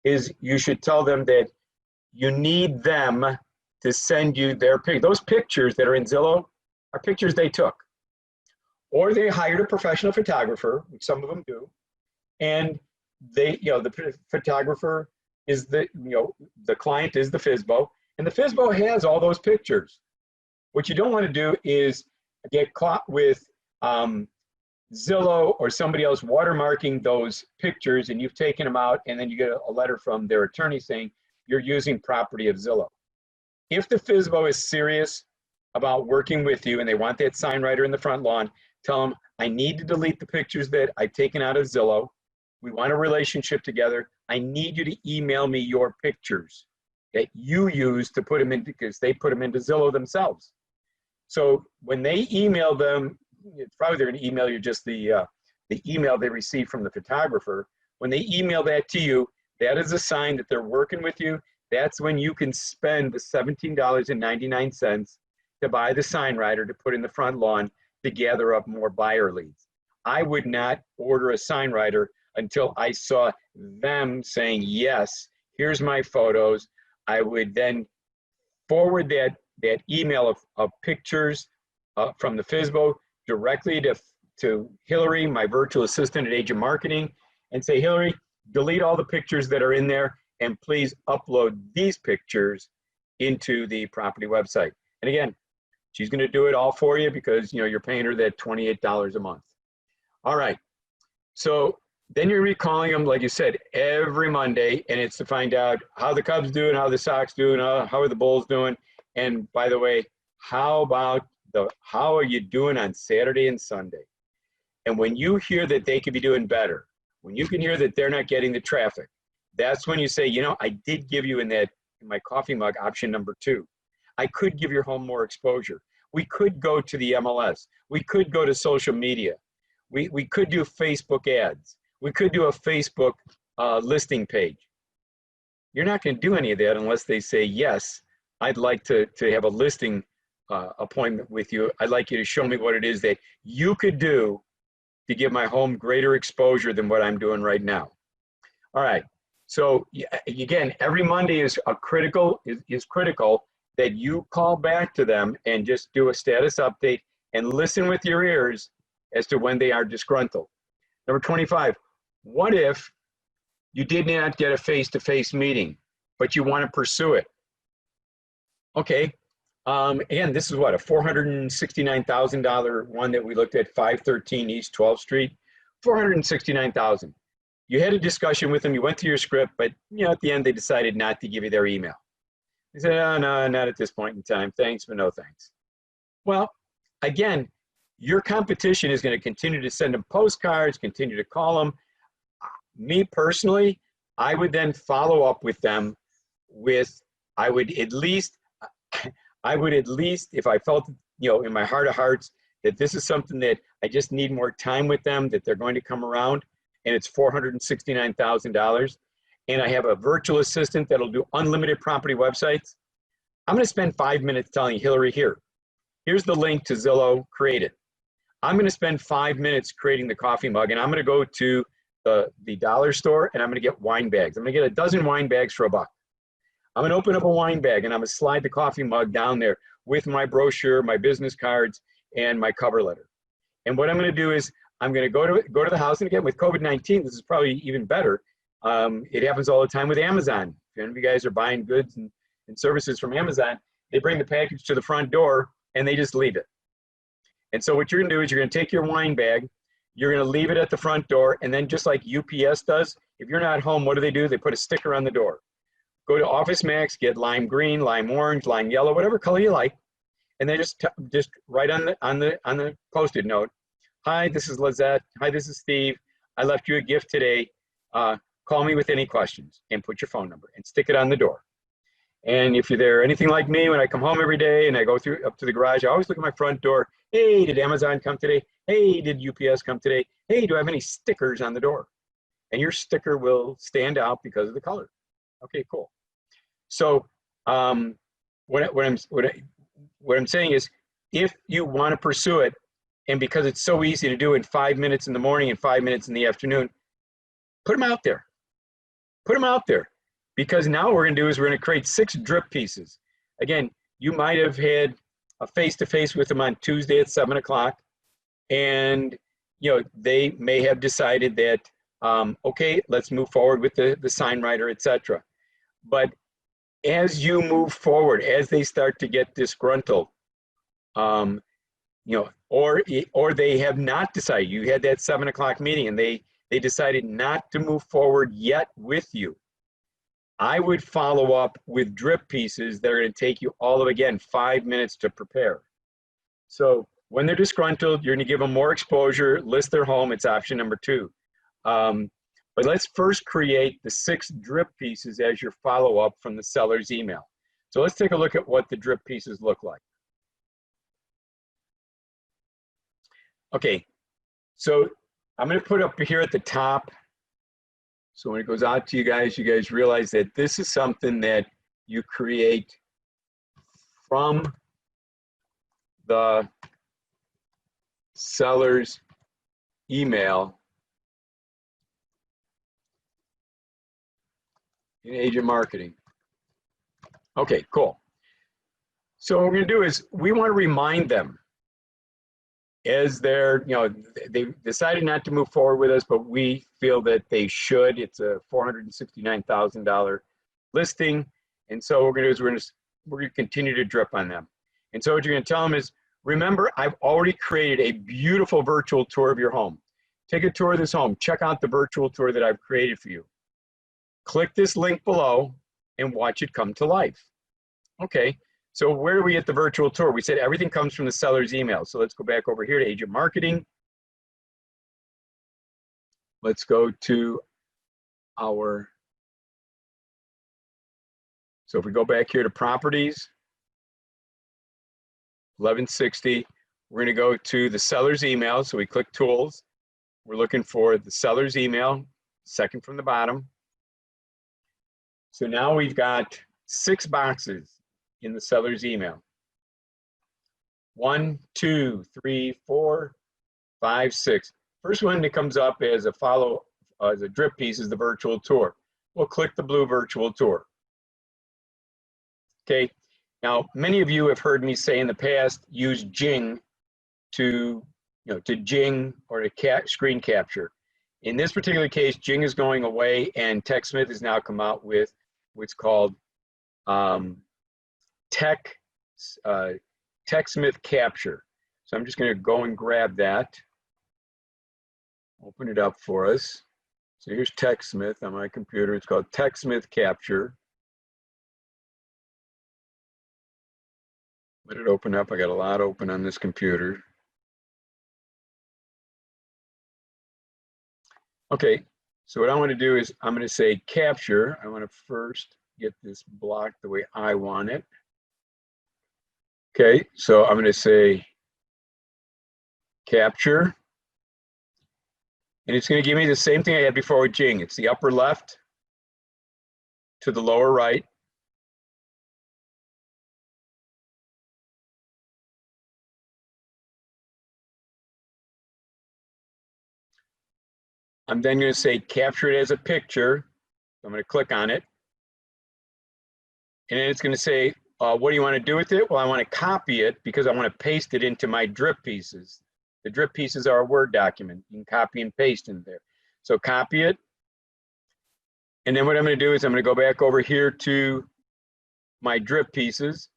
is you should tell them that you need them to send you their pictures. Those pictures that are in Zillow are pictures they took. Or they hired a professional photographer, which some of them do, and they, the photographer is the client is the FSBO, and the FSBO has all those pictures. What you don't want to do is get caught with Zillow or somebody else watermarking those pictures, and you've taken them out, and then you get a letter from their attorney saying you're using property of Zillow. If the FSBO is serious about working with you and they want that sign writer in the front lawn, tell them, I need to delete the pictures that I've taken out of Zillow. We want a relationship together. I need you to email me your pictures that you use to put them in, because they put them into Zillow themselves. So when they email them, it's probably they're going to email you just the email they received from the photographer. When they email that to you, that is a sign that they're working with you. That's when you can spend the $17.99 to buy the sign writer to put in the front lawn to gather up more buyer leads. I would not order a sign writer until I saw them saying, yes, here's my photos. I would then forward that email of pictures from the FSBO directly to Hillary, my virtual assistant at Agent Marketing, and say, Hillary, delete all the pictures that are in there and please upload these pictures into the property website. And again, she's going to do it all for you because you're paying her that $28 a month. All right. So then you're recalling them, like you said, every Monday, and it's to find out how the Cubs doing, how the Sox doing, how are the Bulls doing, and by the way, how are you doing on Saturday and Sunday? And when you hear that they could be doing better, when you can hear that they're not getting the traffic, that's when you say, I did give you in my coffee mug option number 2. I could give your home more exposure. We could go to the MLS. We could go to social media. We could do Facebook ads. We could do a Facebook listing page. You're not going to do any of that unless they say, yes, I'd like to have a listing appointment with you, I'd like you to show me what it is that you could do to give my home greater exposure than what I'm doing right now. All right. So again, every Monday is critical that you call back to them and just do a status update and listen with your ears as to when they are disgruntled. Number 25, what if you did not get a face-to-face meeting, but you want to pursue it? Okay. Again, this is what, a $469,000 one that we looked at, 513 East 12th Street, $469,000. You had a discussion with them, you went through your script, but at the end they decided not to give you their email. They said, oh, no, not at this point in time. Thanks, but no thanks. Well, again, your competition is going to continue to send them postcards, continue to call them. Me personally, I would then follow up with them with, I would at least, if I felt, in my heart of hearts, that this is something that I just need more time with them, that they're going to come around, and it's $469,000, and I have a virtual assistant that'll do unlimited property websites. I'm going to spend 5 minutes telling Hillary, here's the link to Zillow, create it. I'm going to spend 5 minutes creating the coffee mug, and I'm going to go to the dollar store, and I'm going to get wine bags. I'm going to get a dozen wine bags for $1. I'm going to open up a wine bag, and I'm going to slide the coffee mug down there with my brochure, my business cards, and my cover letter. And what I'm going to do is I'm going to go to the house, and again, with COVID-19, this is probably even better. It happens all the time with Amazon. If any of you guys are buying goods and services from Amazon, they bring the package to the front door, and they just leave it. And so what you're going to do is you're going to take your wine bag, you're going to leave it at the front door, and then just like UPS does, if you're not home, what do? They put a sticker on the door. Go to Office Max, get lime green, lime orange, lime yellow, whatever color you like, and then just write on the Post-it note, hi, this is Lizette. Hi, this is Steve. I left you a gift today. Call me with any questions, and put your phone number and stick it on the door. And if you're there, anything like me, when I come home every day and I go up to the garage, I always look at my front door. Hey, did Amazon come today? Hey, did UPS come today? Hey, do I have any stickers on the door? And your sticker will stand out because of the color. Okay, cool. So what I'm saying is, if you want to pursue it, and because it's so easy to do in 5 minutes in the morning and 5 minutes in the afternoon, put them out there. Put them out there. Because now what we're going to do is we're going to create 6 drip pieces. Again, you might have had a face-to-face with them on Tuesday at 7 o'clock, and they may have decided that, okay, let's move forward with the sign writer, etc. But as you move forward, as they start to get disgruntled, or they have not decided, you had that 7 o'clock meeting and they decided not to move forward yet with you, I would follow up with drip pieces that are going to take you all of, again, 5 minutes to prepare. So when they're disgruntled, you're going to give them more exposure, list their home. It's option number 2. But let's first create the 6 drip pieces as your follow-up from the seller's email. So let's take a look at what the drip pieces look like. Okay, so I'm going to put up here at the top. So when it goes out to you guys realize that this is something that you create from the seller's email in agent marketing. Okay, cool. So what we're going to do is we want to remind them as they're, they decided not to move forward with us, but we feel that they should. It's a $469,000 listing. And so what we're going to do is we're going to continue to drip on them. And so what you're going to tell them is, remember, I've already created a beautiful virtual tour of your home. Take a tour of this home. Check out the virtual tour that I've created for you. Click this link below and watch it come to life. Okay. So where do we get the virtual tour? We said everything comes from the seller's email. So let's go back over here to agent marketing. Let's go to so if we go back here to properties, 1160, we're going to go to the seller's email. So we click tools. We're looking for the seller's email, second from the bottom. So now we've got 6 boxes in the seller's email. 1, 2, 3, 4, 5, 6. First one that comes up as a drip piece is the virtual tour. We'll click the blue virtual tour. Okay. Now, many of you have heard me say in the past, use Jing to Jing or to screen capture. In this particular case, Jing is going away, and TechSmith has now come out with what's called TechSmith Capture. So I'm just going to go and grab that, open it up for us. So here's TechSmith on my computer. It's called TechSmith Capture. Let it open up. I got a lot open on this computer. Okay, so what I want to do is I'm going to say capture. I want to first get this blocked the way I want it. Okay, so I'm going to say capture. And it's going to give me the same thing I had before with Jing. It's the upper left to the lower right. I'm then going to say capture it as a picture. I'm going to click on it. And then it's going to say, what do you want to do with it? Well, I want to copy it because I want to paste it into my drip pieces. The drip pieces are a Word document. You can copy and paste in there. So copy it. And then what I'm going to do is I'm going to go back over here to my drip pieces.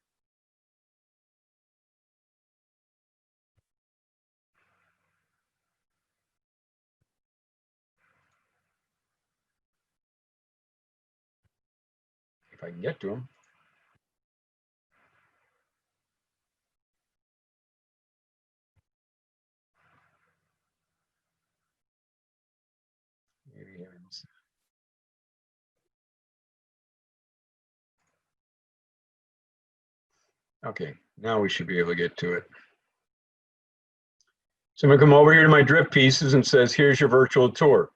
If I can get to them. Okay, now we should be able to get to it. So I'm going to come over here to my drip pieces and says, here's your virtual tour.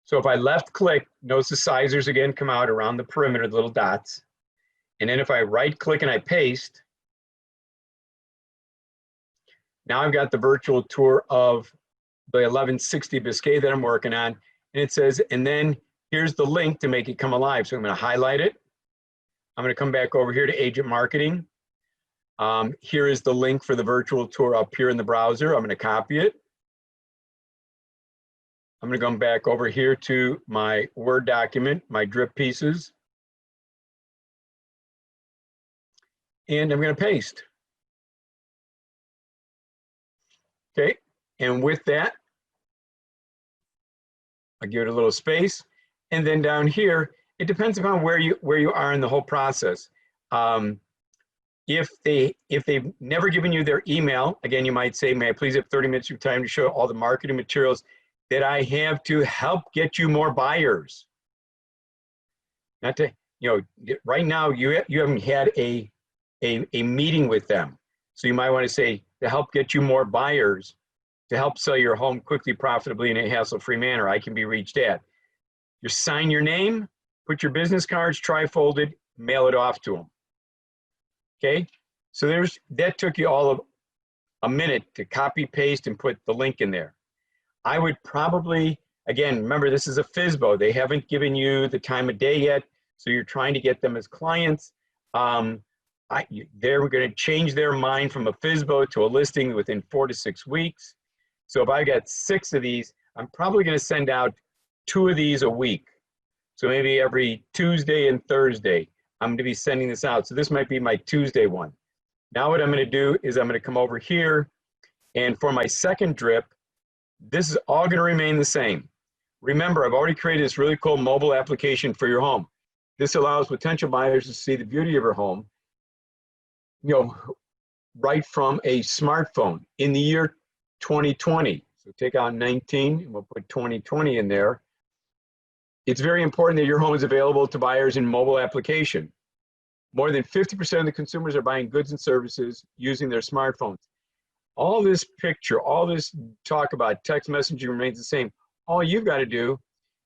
So if I left click, notice the sizers again come out around the perimeter, the little dots. And then if I right click and I paste, now I've got the virtual tour of the 1160 Biscay that I'm working on. And it says, and then here's the link to make it come alive. So I'm going to highlight it. I'm going to come back over here to agent marketing. Here is the link for the virtual tour up here in the browser. I'm going to copy it. I'm going to come back over here to my Word document, my drip pieces. And I'm going to paste. Okay, and with that, I give it a little space. And then down here, it depends upon where you are in the whole process. If they've never given you their email, again, you might say, may I please have 30 minutes of your time to show all the marketing materials that I have to help get you more buyers. Not to, right now you haven't had a meeting with them. So you might want to say, to help get you more buyers, to help sell your home quickly, profitably, in a hassle-free manner, I can be reached at. You sign your name, put your business cards tri-folded, mail it off to them. Okay, so that took you all of a minute to copy, paste, and put the link in there. I would probably, again, remember this is a FSBO. They haven't given you the time of day yet, so you're trying to get them as clients. They're going to change their mind from a FSBO to a listing within 4 to 6 weeks. So if I got 6 of these, I'm probably going to send out 2 of these a week. So maybe every Tuesday and Thursday, I'm going to be sending this out. So this might be my Tuesday one. Now what I'm going to do is I'm going to come over here, and for my second drip, this is all going to remain the same. Remember, I've already created this really cool mobile application for your home. This allows potential buyers to see the beauty of your home, right from a smartphone in the year 2020. So take out 19 and we'll put 2020 in there. It's very important that your home is available to buyers in mobile application. More than 50% of the consumers are buying goods and services using their smartphones. All this picture, all this talk about text messaging remains the same. All you've got to do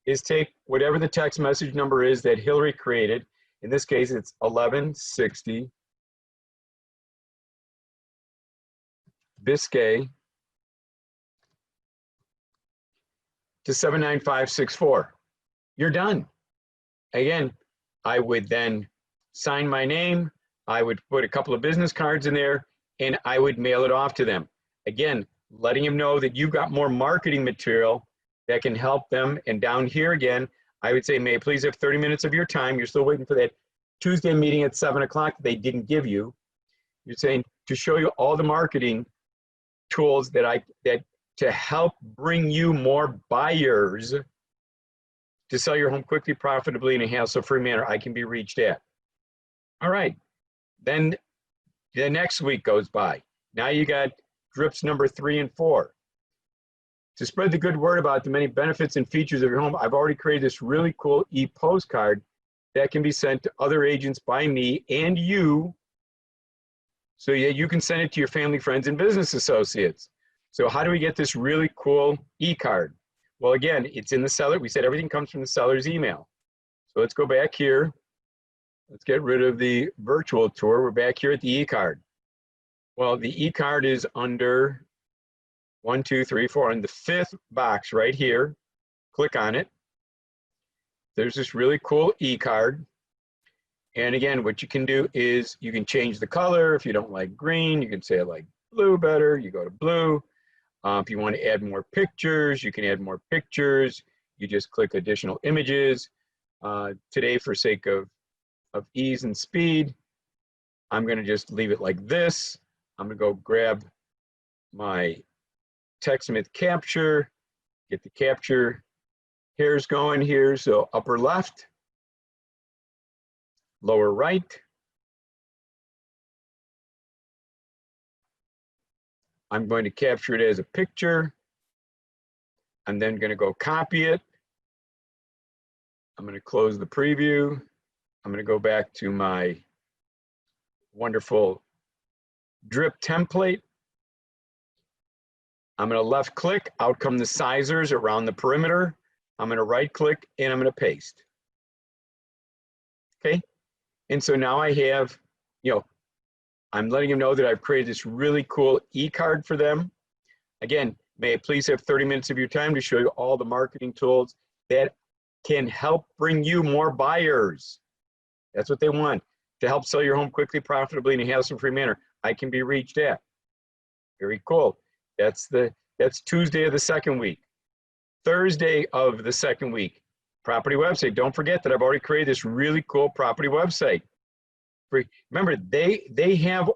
is take whatever the text message number is that Hillary created. In this case, it's 1160 Biscay to 79564. You're done. Again, I would then sign my name. I would put a couple of business cards in there and I would mail it off to them. Again, letting them know that you've got more marketing material that can help them. And down here again, I would say, may I please have 30 minutes of your time? You're still waiting for that Tuesday meeting at 7 o'clock that they didn't give you. You're saying to show you all the marketing tools that to help bring you more buyers to sell your home quickly, profitably, in a hassle-free manner. I can be reached at. All right. Then the next week goes by. Now you got drips number 3 and 4. To spread the good word about the many benefits and features of your home, I've already created this really cool e-postcard that can be sent to other agents by me and you, so yeah, you can send it to your family, friends, and business associates. So how do we get this really cool e-card? Well, again, it's in the seller. We said everything comes from the seller's email. So let's go back here. Let's get rid of the virtual tour. We're back here at the e-card. Well, the e-card is under 1, 2, 3, 4 on the 5th box right here. Click on it. There's this really cool e-card. And again, what you can do is you can change the color. If you don't like green, you can say I like blue better. You go to blue. If you want to add more pictures, you can add more pictures. You just click additional images. Today, for sake of ease and speed, I'm going to just leave it like this. I'm going to go grab my TechSmith capture, get the capture hairs going here. So upper left, lower right. I'm going to capture it as a picture. I'm then going to go copy it. I'm going to close the preview. I'm going to go back to my wonderful drip template. I'm going to left click, out come the sizers around the perimeter. I'm going to right click and I'm going to paste. Okay. And so now I have, I'm letting them know that I've created this really cool e-card for them. Again, may I please have 30 minutes of your time to show you all the marketing tools that can help bring you more buyers. That's what they want, to help sell your home quickly, profitably, in a hassle-free manner. I can be reached at. Very cool. That's Tuesday of the second week. Thursday of the second week, property website. Don't forget that I've already created this really cool property website. Remember, they have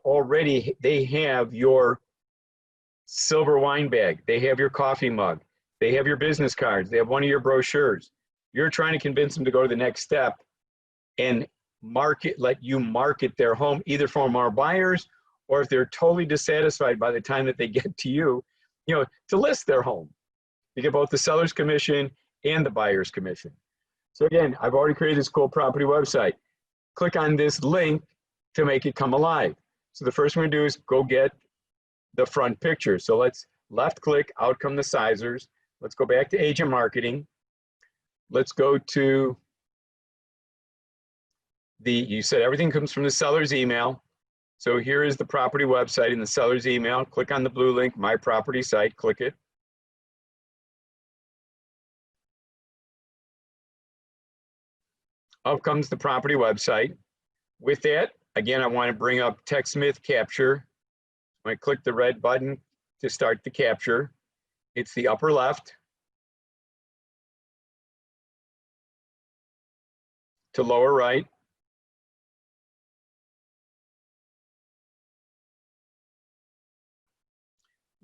your silver wine bag. They have your coffee mug. They have your business cards. They have one of your brochures. You're trying to convince them to go to the next step and let you market their home, either for more buyers, or if they're totally dissatisfied by the time that they get to you, to list their home. You get both the seller's commission and the buyer's commission. So again, I've already created this cool property website. Click on this link to make it come alive. So the first thing we're gonna do is go get the front picture. So let's left click, out come the sizers. Let's go back to agent marketing. Let's go to you said everything comes from the seller's email. So here is the property website in the seller's email. Click on the blue link, my property site, click it. Up comes the property website. With that, again, I want to bring up TechSmith capture. I click the red button to start the capture. It's the upper left to lower right.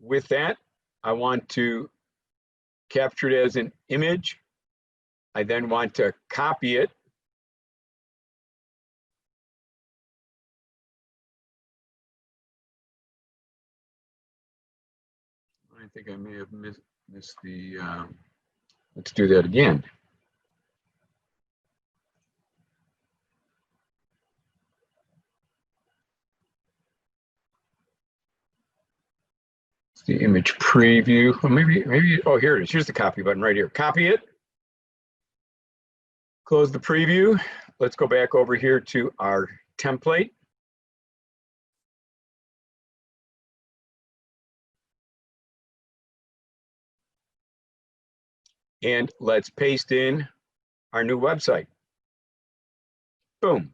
With that, I want to capture it as an image. I then want to copy it. I think I may have missed the, let's do that again. It's the image preview. Well, maybe, oh, here it is. Here's the copy button right here. Copy it. Close the preview. Let's go back over here to our template. And let's paste in our new website. Boom.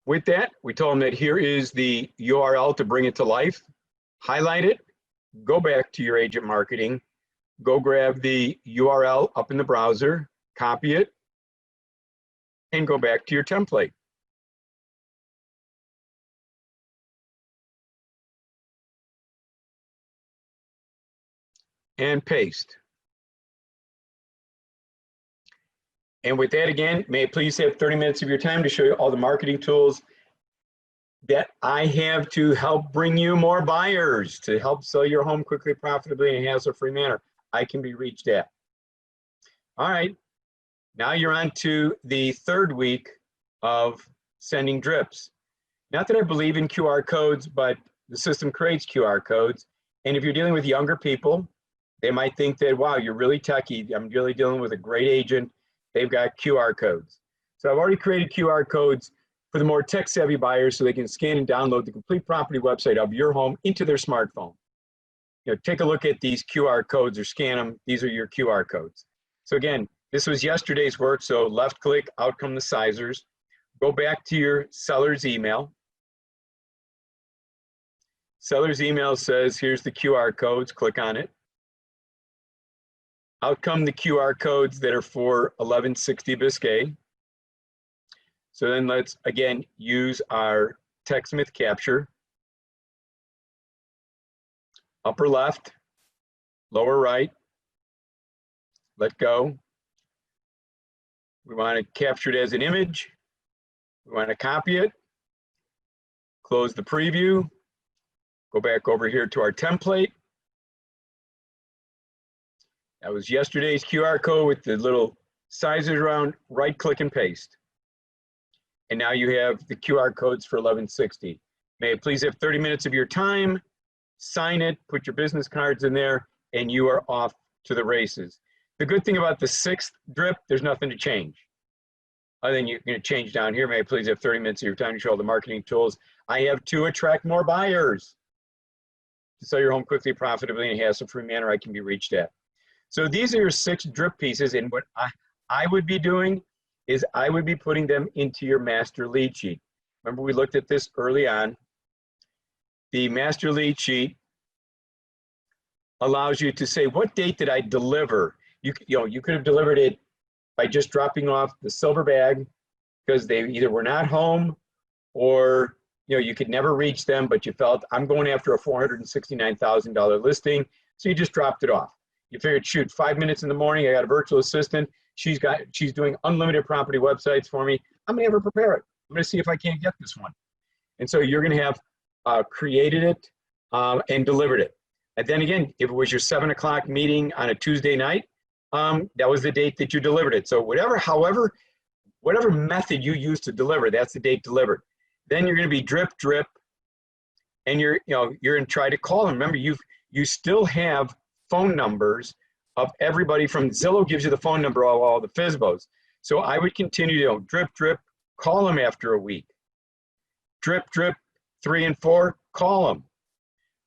With that, we told them that here is the URL to bring it to life. Highlight it, go back to your agent marketing, go grab the URL up in the browser, copy it, and go back to your template. And paste. And with that, again, may I please have 30 minutes of your time to show you all the marketing tools that I have to help bring you more buyers, to help sell your home quickly, profitably, in a hassle-free manner. I can be reached at. All right, now you're on to the third week of sending drips. Not that I believe in QR codes, but the system creates QR codes. And if you're dealing with younger people, they might think that, wow, you're really techie. I'm really dealing with a great agent. They've got QR codes. So I've already created QR codes for the more tech-savvy buyers so they can scan and download the complete property website of your home into their smartphone. You know, take a look at these QR codes or scan them. These are your QR codes. So again, this was yesterday's work. So left click, out come the sizers. Go back to your seller's email. Seller's email says, here's the QR codes, click on it. Out come the QR codes that are for 1160 Biscay. So then let's, again, use our TechSmith capture. Upper left, lower right, let go. We want to capture it as an image. We want to copy it, close the preview, go back over here to our template. That was yesterday's QR code with the little sizes around, right click and paste. And now you have the QR codes for 1160. May I please have 30 minutes of your time, sign it, put your business cards in there, and you are off to the races. The good thing about the sixth drip, there's nothing to change. Other than you're gonna change down here, may I please have 30 minutes of your time to show all the marketing tools I have to attract more buyers. To sell your home quickly, profitably, in a hassle-free manner, I can be reached at. So these are your 6 drip pieces, and what I would be doing is I would be putting them into your master lead sheet. Remember, we looked at this early on. The master lead sheet allows you to say, what date did I deliver? You could have delivered it by just dropping off the silver bag because they either were not home or you could never reach them, but you felt, I'm going after a $469,000 listing, so you just dropped it off. You figured, shoot, 5 minutes in the morning, I got a virtual assistant. She's doing unlimited property websites for me. I'm gonna have her prepare it. I'm gonna see if I can't get this one. And so you're gonna have created it and delivered it. And then again, if it was your 7 o'clock meeting on a Tuesday night, that was the date that you delivered it. So whatever method you use to deliver, that's the date delivered. Then you're gonna be drip, drip, and you're gonna try to call them. Remember, you still have phone numbers of everybody. From Zillow gives you the phone number of all the FSBOs. So I would continue to drip, drip, call them after a week. Drip, drip, 3 and 4, call them.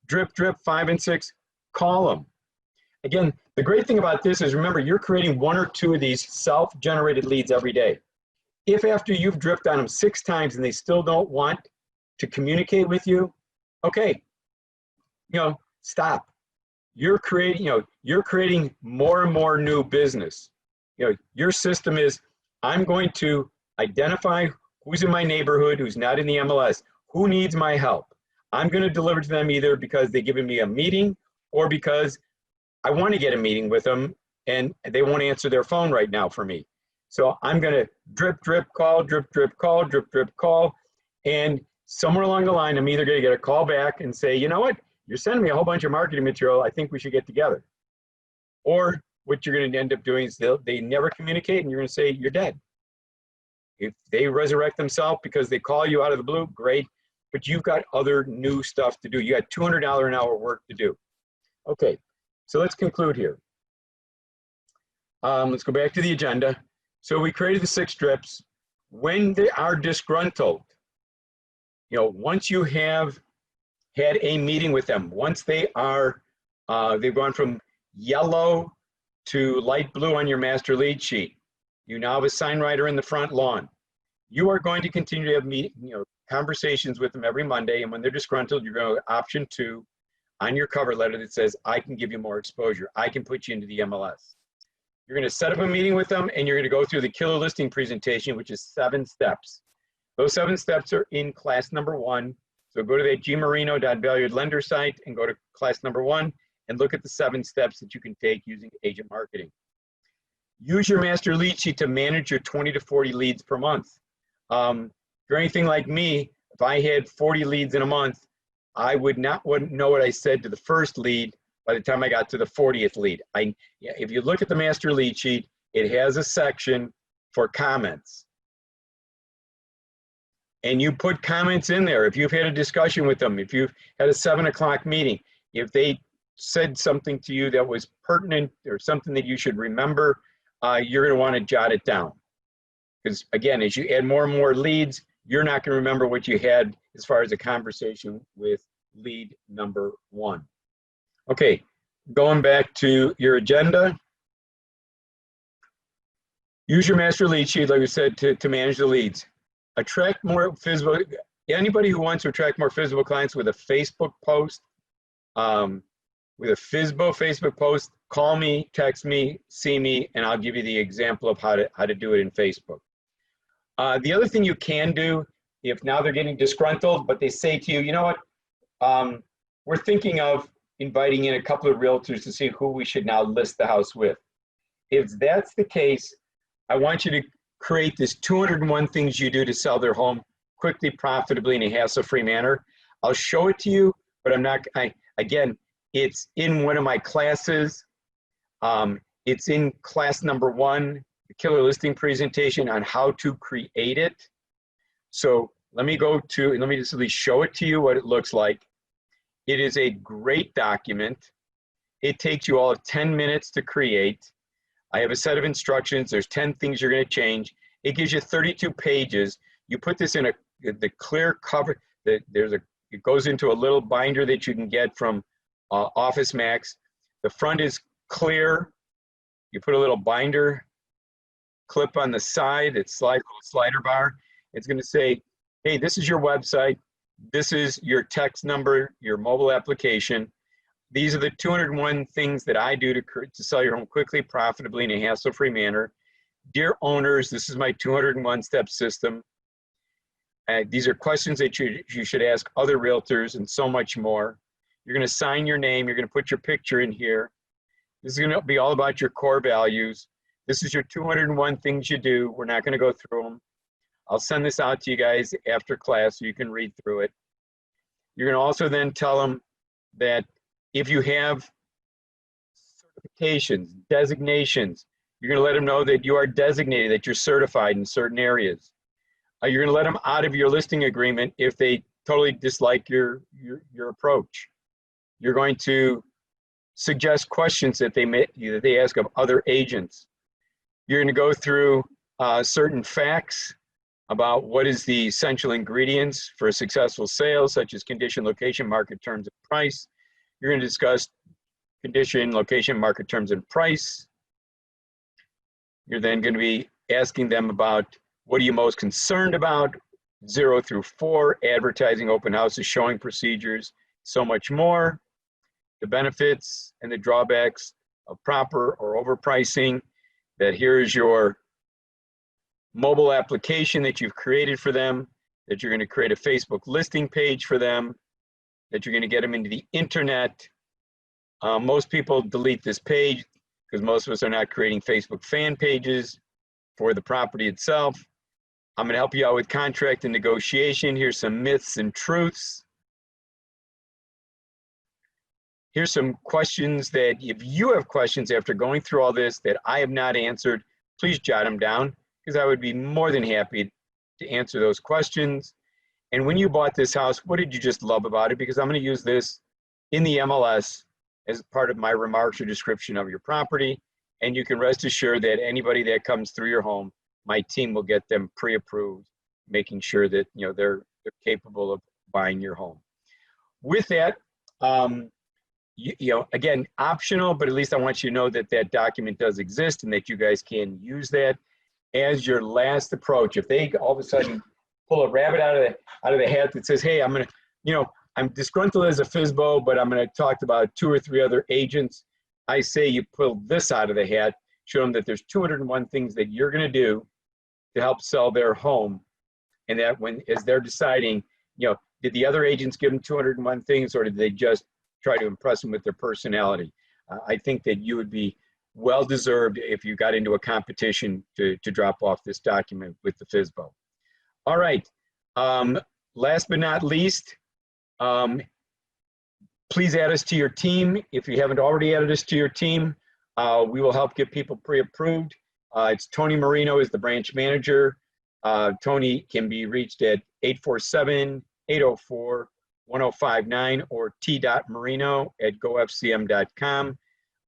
Drip, drip, 5 and 6, call them. Again, the great thing about this is, remember, you're creating 1 or 2 of these self-generated leads every day. If after you've dripped on them 6 times and they still don't want to communicate with you, okay, stop. You're creating more and more new business. Your system is, I'm going to identify who's in my neighborhood, who's not in the MLS, who needs my help. I'm going to deliver to them either because they've given me a meeting or because I want to get a meeting with them and they won't answer their phone right now for me. So I'm going to drip, drip, call, drip, drip, call, drip, drip, call. And somewhere along the line, I'm either going to get a call back and say, you know what? You're sending me a whole bunch of marketing material. I think we should get together. Or what you're going to end up doing is they never communicate and you're going to say, you're dead. If they resurrect themselves because they call you out of the blue, great. But you've got other new stuff to do. You got $200 an hour work to do. Okay, so let's conclude here. Let's go back to the agenda. So we created the 6 strips. When they are disgruntled, once you have had a meeting with them, once they are, they've gone from yellow to light blue on your master lead sheet. You now have a sign writer in the front lawn. You are going to continue to have conversations with them every Monday, and when they're disgruntled, you're going to option 2 on your cover letter that says, I can give you more exposure. I can put you into the MLS. You're going to set up a meeting with them, and you're going to go through the killer listing presentation, which is 7 steps. Those 7 steps are in class number 1. So go to that gmarino.valuedlender site and go to class number 1 and look at the 7 steps that you can take using agent marketing. Use your master lead sheet to manage your 20 to 40 leads per month. If you're anything like me, if I had 40 leads in a month, I would not know what I said to the first lead by the time I got to the 40th lead. If you look at the master lead sheet, it has a section for comments. And you put comments in there. If you've had a discussion with them, if you've had a 7 o'clock meeting, if they said something to you that was pertinent or something that you should remember, you're going to want to jot it down. Because again, as you add more and more leads, you're not going to remember what you had as far as a conversation with lead number 1. Okay, going back to your agenda. Use your master lead sheet, like we said, to manage the leads. Attract more FSBO. Anybody who wants to attract more FSBO clients with a Facebook post, with a FSBO Facebook post, call me, text me, see me, and I'll give you the example of how to do it in Facebook. The other thing you can do, if now they're getting disgruntled, but they say to you, you know what, we're thinking of inviting in a couple of realtors to see who we should now list the house with. If that's the case, I want you to create this 201 things you do to sell their home quickly, profitably, in a hassle-free manner. I'll show it to you, but again, it's in one of my classes. It's in class number 1, the killer listing presentation on how to create it. So let me just at least show it to you what it looks like. It is a great document. It takes you all of 10 minutes to create. I have a set of instructions. There's 10 things you're going to change. It gives you 32 pages. You put this in the clear cover. It goes into a little binder that you can get from Office Max. The front is clear. You put a little binder clip on the side. It's a slider bar. It's going to say, hey, this is your website. This is your text number, your mobile application. These are the 201 things that I do to sell your home quickly, profitably, in a hassle-free manner. Dear owners, this is my 201 step system. These are questions that you should ask other realtors and so much more. You're going to sign your name. You're going to put your picture in here. This is going to be all about your core values. This is your 201 things you do. We're not going to go through them. I'll send this out to you guys after class so you can read through it. You're going to also then tell them that if you have certifications, designations, you're going to let them know that you are designated, that you're certified in certain areas. You're going to let them out of your listing agreement if they totally dislike your approach. You're going to suggest questions that they ask of other agents. You're going to go through certain facts about what is the essential ingredients for a successful sale, such as condition, location, market terms, and price. You're going to discuss condition, location, market terms, and price. You're then going to be asking them about what are you most concerned about, 0 through 4, advertising, open houses, showing procedures, so much more. The benefits and the drawbacks of proper or overpricing, that here is your mobile application that you've created for them, that you're going to create a Facebook listing page for them, that you're going to get them into the internet. Most people delete this page because most of us are not creating Facebook fan pages for the property itself. I'm going to help you out with contract and negotiation. Here's some myths and truths. Here's some questions that if you have questions after going through all this that I have not answered, please jot them down, because I would be more than happy to answer those questions. And when you bought this house, what did you just love about it? Because I'm going to use this in the MLS as part of my remarks or description of your property. And you can rest assured that anybody that comes through your home, my team will get them pre-approved, making sure that they're capable of buying your home. With that, again, optional, but at least I want you to know that that document does exist and that you guys can use that as your last approach. If they all of a sudden pull a rabbit out of the hat that says, hey, I'm going to, I'm disgruntled as a FSBO, but I'm going to talk about 2 or 3 other agents. I say you pull this out of the hat, show them that there's 201 things that you're going to do to help sell their home. And that as they're deciding, did the other agents give them 201 things, or did they just try to impress them with their personality? I think that you would be well-deserved if you got into a competition to drop off this document with the FSBO. All right, last but not least, please add us to your team. If you haven't already added us to your team, we will help get people pre-approved. It's Tony Marino is the branch manager. Tony can be reached at 847-804-1059 or t.marino@gofcm.com.